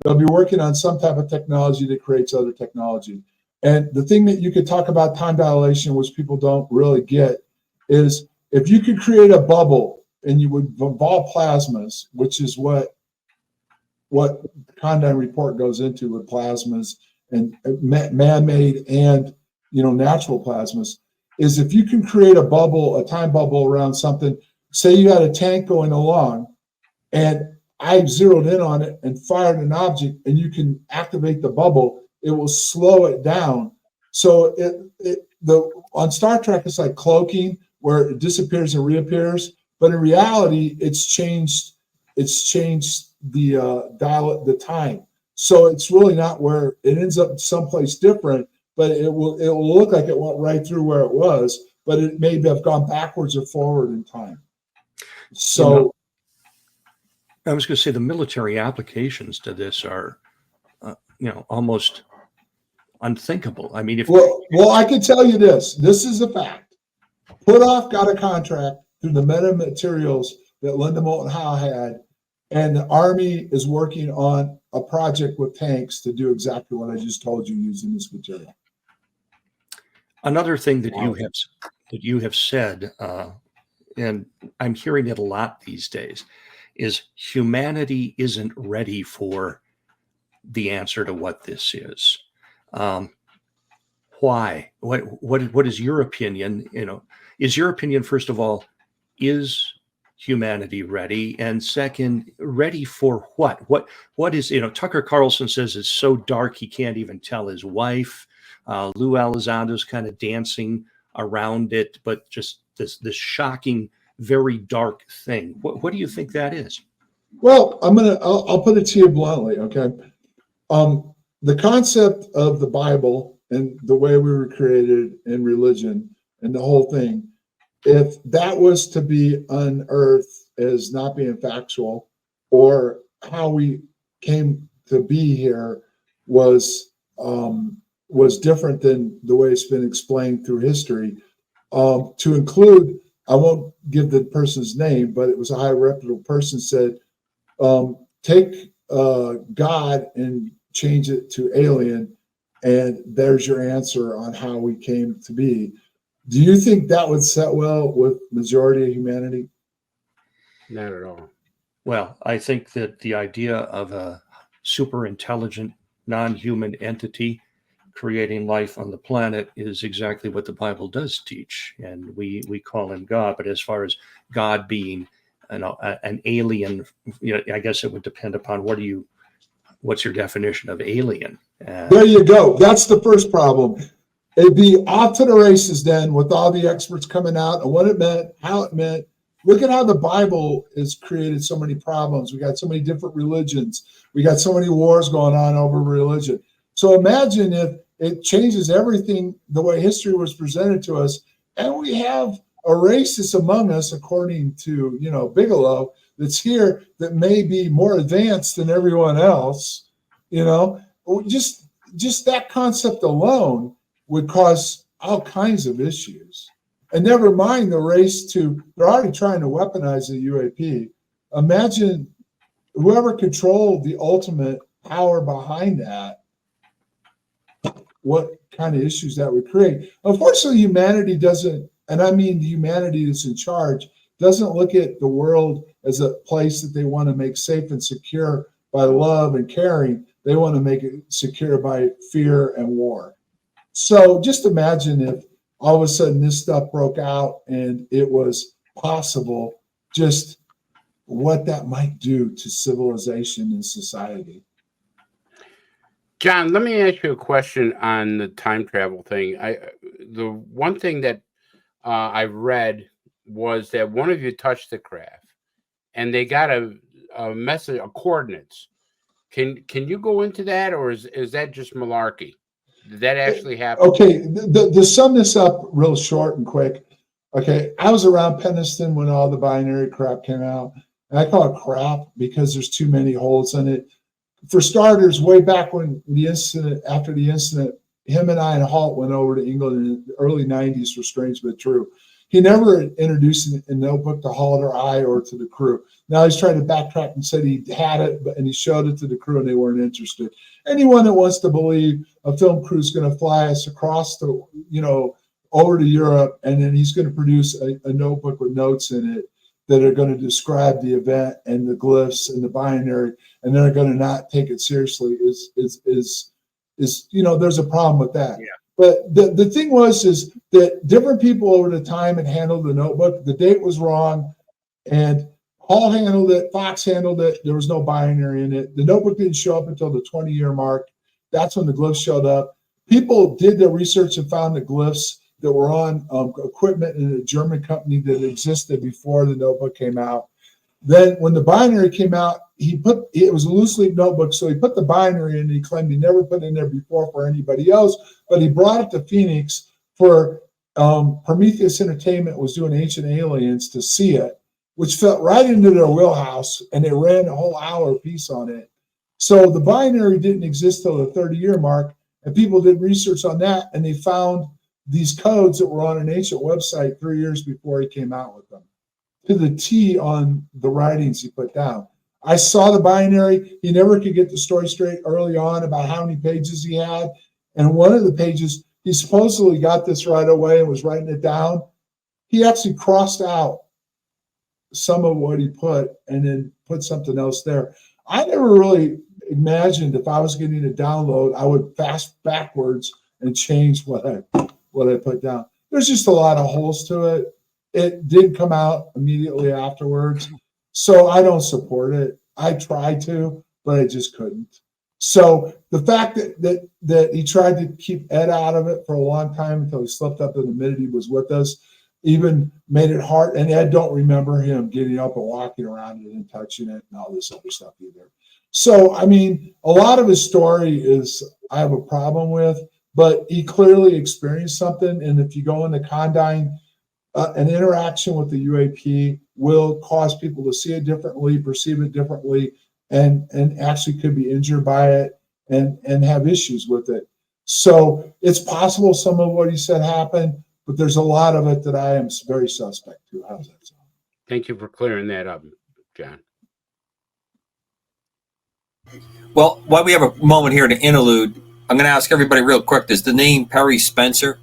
They'll be working on some type of technology that creates other technology. And the thing that you could talk about time dilation, which people don't really get, is if you could create a bubble and you would evolve plasmas, which is what the Condon report goes into with plasmas and man-made and natural plasmas, is if you can create a time bubble around something. Say you had a tank going along and I zeroed in on it and fired an object, and you can activate the bubble, it will slow it down. So on Star Trek, it's like cloaking, where it disappears and reappears. But in reality, it's changed the time. So it's really not where it ends up someplace different, but it will look like it went right through where it was, but it may have gone backwards or forward in time. So I was going to say the military applications to this are, almost unthinkable. I mean, well, I can tell you this. This is a fact. Puthoff got a contract through the metamaterials that Linda Moulton Howe had, and the Army is working on a project with tanks to do exactly what I just told you using this material. Another thing that you have said, and I'm hearing it a lot these days, is humanity isn't ready for the answer to what this is. Why? What is your opinion? Is your opinion, first of all, is humanity ready? And second, ready for what? What is, Tucker Carlson says it's so dark he can't even tell his wife. Lou Elizondo's kind of dancing around it, but just this shocking, very dark thing. What do you think that is? Well, I'll put it to you bluntly, okay? The concept of the Bible and the way we were created in religion and the whole thing, if that was to be unearthed as not being factual, or how we came to be here was different than the way it's been explained through history, to include, I won't give the person's name, but it was a high reputable person, said, take God and change it to alien, and there's your answer on how we came to be. Do you think that would set well with majority of humanity? Not at all. Well, I think that the idea of a super intelligent, non-human entity creating life on the planet is exactly what the Bible does teach, and we call him God. But as far as God being an alien, I guess it would depend upon what's your definition of alien. There you go. That's the first problem. It'd be off to the races then, with all the experts coming out and what it meant, how it meant. Look at how the Bible has created so many problems. We got so many different religions. We got so many wars going on over religion. So imagine if it changes everything the way history was presented to us, and we have a racist among us, according to Bigelow, that's here that may be more advanced than everyone else. Just that concept alone would cause all kinds of issues. And never mind the race to, they're already trying to weaponize the UAP. Imagine whoever controlled the ultimate power behind that, what kind of issues that would create. Unfortunately, humanity doesn't, and I mean the humanity that's in charge, doesn't look at the world as a place that they want to make safe and secure by love and caring. They want to make it secure by fear and war. So just imagine if all of a sudden this stuff broke out and it was possible, just what that might do to civilization and society. John, let me ask you a question on the time travel thing. The one thing that I read was that one of you touched the craft and they got a message, a coordinates. Can you go into that, or is that just malarkey? Did that actually happen? Okay, to sum this up real short and quick. Okay, I was around Penniston when all the binary crap came out. And I call it crap because there's too many holes in it. For starters, way back when after the incident, him and I and Halt went over to England in the early 90s for Strange But True. He never introduced a notebook to Halt or I or to the crew. Now he's trying to backtrack and said he had it, and he showed it to the crew and they weren't interested. Anyone that wants to believe a film crew is going to fly us across over to Europe, and then he's going to produce a notebook with notes in it that are going to describe the event and the glyphs and the binary, and they're going to not take it seriously is there's a problem with that. Yeah. But the thing is that different people over the time had handled the notebook. The date was wrong, and Hall handled it, Fox handled it. There was no binary in it. The notebook didn't show up until the 20-year mark. That's when the glyphs showed up. People did their research and found the glyphs that were on equipment in a German company that existed before the notebook came out. Then when the binary came out, it was a loose leaf notebook, so he put the binary in, and he claimed he never put it in there before for anybody else, but he brought it to Phoenix for Prometheus Entertainment was doing Ancient Aliens to see it, which fell right into their wheelhouse, and they ran a whole hour piece on it. So the binary didn't exist till the 30-year mark, and people did research on that, and they found these codes that were on an ancient website 3 years before he came out with them, to the T on the writings he put down. I saw the binary. He never could get the story straight early on about how many pages he had. And one of the pages, he supposedly got this right away and was writing it down. He actually crossed out some of what he put and then put something else there. I never really imagined if I was getting a download, I would fast backwards and change what I put down. There's just a lot of holes to it. It did come out immediately afterwards. So I don't support it. I tried to, but I just couldn't. So the fact that he tried to keep Ed out of it for a long time until he slipped up and admitted he was with us even made it hard. And Ed don't remember him getting up and walking around it and touching it and all this other stuff either. So, I mean, a lot of his story is I have a problem with, but he clearly experienced something. And if you go into Condyne, an interaction with the UAP will cause people to see it differently, perceive it differently, and actually could be injured by it and have issues with it. So it's possible some of what he said happened, but there's a lot of it that I am very suspect to. How's that sound? Thank you for clearing that up, John. Well, while we have a moment here to interlude, I'm going to ask everybody real quick. Does the name Perry Spencer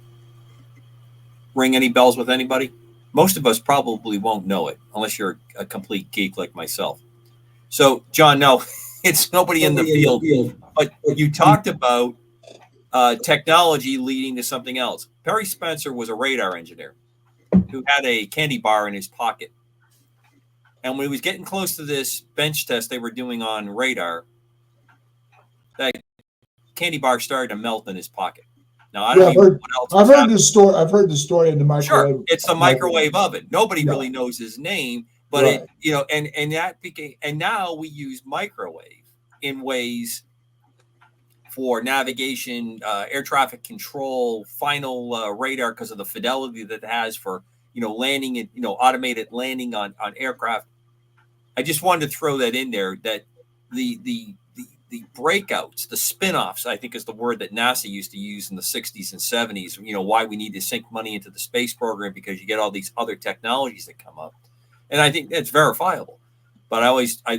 ring any bells with anybody? Most of us probably won't know it unless you're a complete geek like myself. So, John, no, it's nobody in the field. But you talked about technology leading to something else. Perry Spencer was a radar engineer who had a candy bar in his pocket. And when he was getting close to this bench test they were doing on radar, that candy bar started to melt in his pocket. Now, I don't know what else. I've heard this story. I've heard the story in the microwave. Sure, it's the microwave oven. Nobody really knows his name, but right. and that became, and now we use microwave in ways for navigation, air traffic control, final radar because of the fidelity that it has for landing it, automated landing on aircraft. I just wanted to throw that in there, that the breakouts, the spin-offs, I think is the word that NASA used to use in the 60s and 70s, why we need to sink money into the space program, because you get all these other technologies that come up. And I think it's verifiable. But I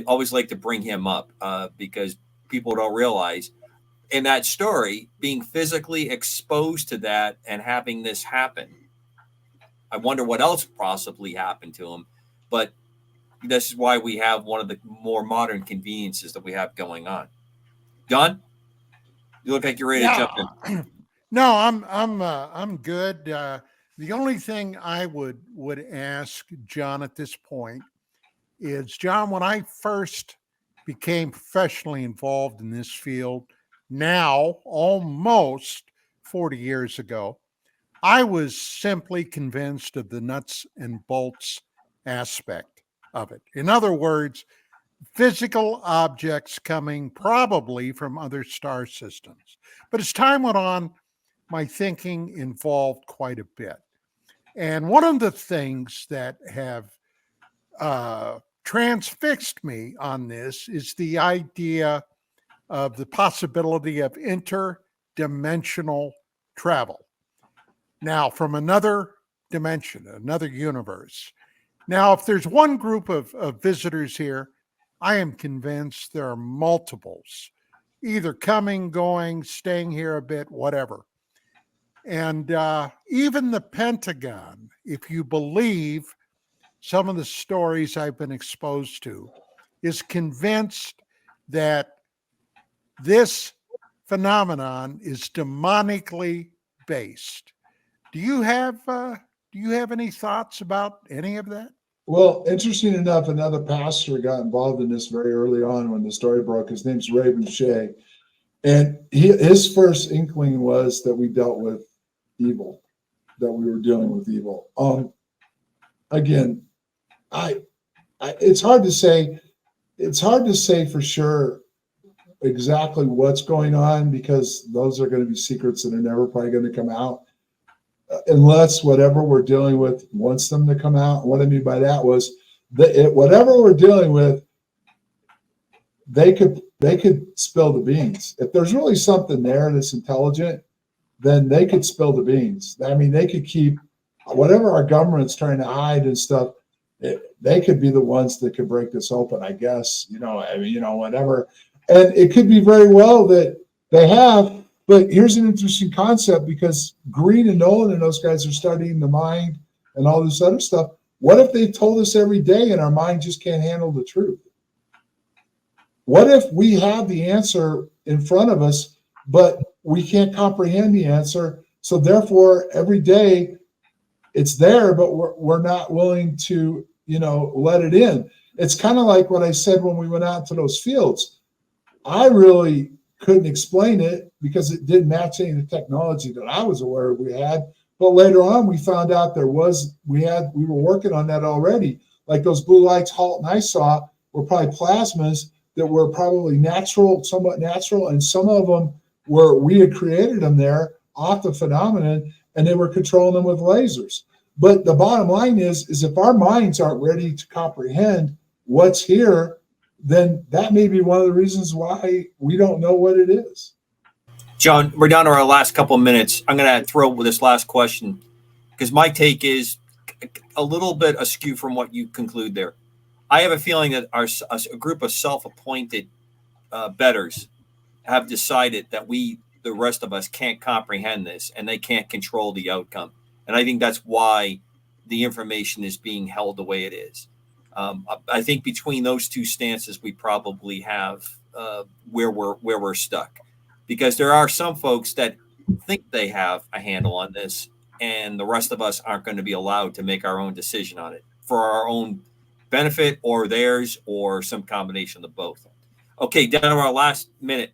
always like to bring him up because people don't realize in that story, being physically exposed to that and having this happen. I wonder what else possibly happened to him. But this is why we have one of the more modern conveniences that we have going on. John, you look like you're ready to jump in. No, I'm good. The only thing I would ask John at this point is, John, when I first became professionally involved in this field, now almost 40 years ago, I was simply convinced of the nuts and bolts aspect of it. In other words, physical objects coming probably from other star systems. But as time went on, my thinking evolved quite a bit. And one of the things that have transfixed me on this is the idea of the possibility of interdimensional travel. Now, from another dimension, another universe. Now, if there's one group of visitors here, I am convinced there are multiples, either coming, going, staying here a bit, whatever. And even the Pentagon, if you believe some of the stories I've been exposed to, is convinced that this phenomenon is demonically based. Do you have any thoughts about any of that? Well, interesting enough, another pastor got involved in this very early on when the story broke. His name's Raven Shea. And his first inkling was that we dealt with evil, that we were dealing with evil. Again, it's hard to say. It's hard to say for sure exactly what's going on, because those are going to be secrets that are never probably going to come out, unless whatever we're dealing with wants them to come out. What I mean by that was that whatever we're dealing with, they could spill the beans. If there's really something there that's intelligent, then they could spill the beans. I mean, they could keep whatever our government's trying to hide and stuff. They could be the ones that could break this open, I guess. Whatever. And it could be very well that they have. But here's an interesting concept, because Green and Nolan and those guys are studying the mind and all this other stuff. What if they told us every day and our mind just can't handle the truth? What if we have the answer in front of us, but we can't comprehend the answer? So therefore, every day it's there, but we're not willing to, let it in. It's kind of like what I said when we went out to those fields. I really couldn't explain it because it didn't match any of the technology that I was aware we had. But later on, we found out we were working on that already. Like those blue lights Halt and I saw were probably plasmas that were probably somewhat natural, and some of them we had created them there off the phenomenon, and they were controlling them with lasers. But the bottom line is if our minds aren't ready to comprehend what's here, then that may be one of the reasons why we don't know what it is. John, we're down to our last couple of minutes. I'm going to throw with this last question, because my take is a little bit askew from what you conclude there. I have a feeling that a group of self-appointed betters have decided that the rest of us, can't comprehend this, and they can't control the outcome. And I think that's why the information is being held the way it is. I think between those two stances, we probably have where we're stuck, because there are some folks that think they have a handle on this, and the rest of us aren't going to be allowed to make our own decision on it for our own benefit or theirs, or some combination of both. Okay, down to our last minute.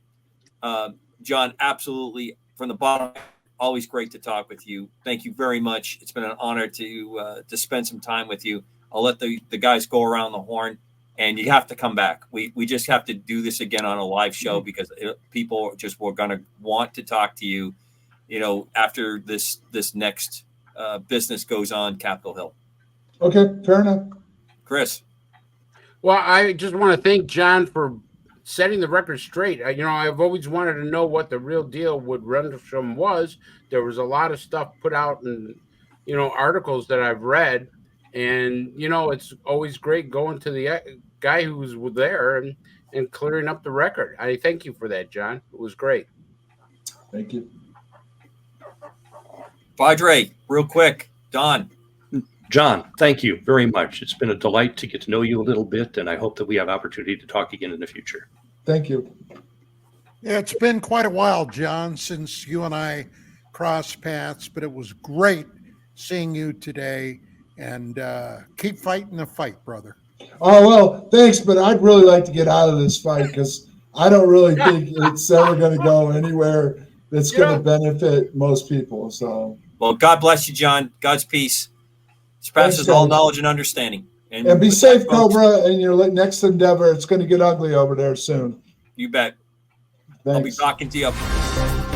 John, absolutely, from the bottom, always great to talk with you. Thank you very much. It's been an honor to spend some time with you. I'll let the guys go around the horn, and you have to come back. We just have to do this again on a live show, because people just were going to want to talk to you, after this next business goes on Capitol Hill. Okay, fair enough. Chris. Well, I just want to thank John for setting the record straight. I've always wanted to know what the real deal with Rendlesham was. There was a lot of stuff put out in, articles that I've read. And, it's always great going to the guy who was there and clearing up the record. I thank you for that, John. It was great. Thank you. Padre, real quick, Don. John, thank you very much. It's been a delight to get to know you a little bit, and I hope that we have opportunity to talk again in the future. Thank you. Yeah, it's been quite a while, John, since you and I crossed paths, but it was great seeing you today, and keep fighting the fight, brother. Oh, well, thanks, but I'd really like to get out of this fight because I don't really think it's ever going to go anywhere that's going to benefit most people. So, well, God bless you, John. God's peace surpasses all knowledge and understanding. And be safe, Cobra, in your next endeavor. It's going to get ugly over there soon. You bet. Thanks. I'll be talking to you.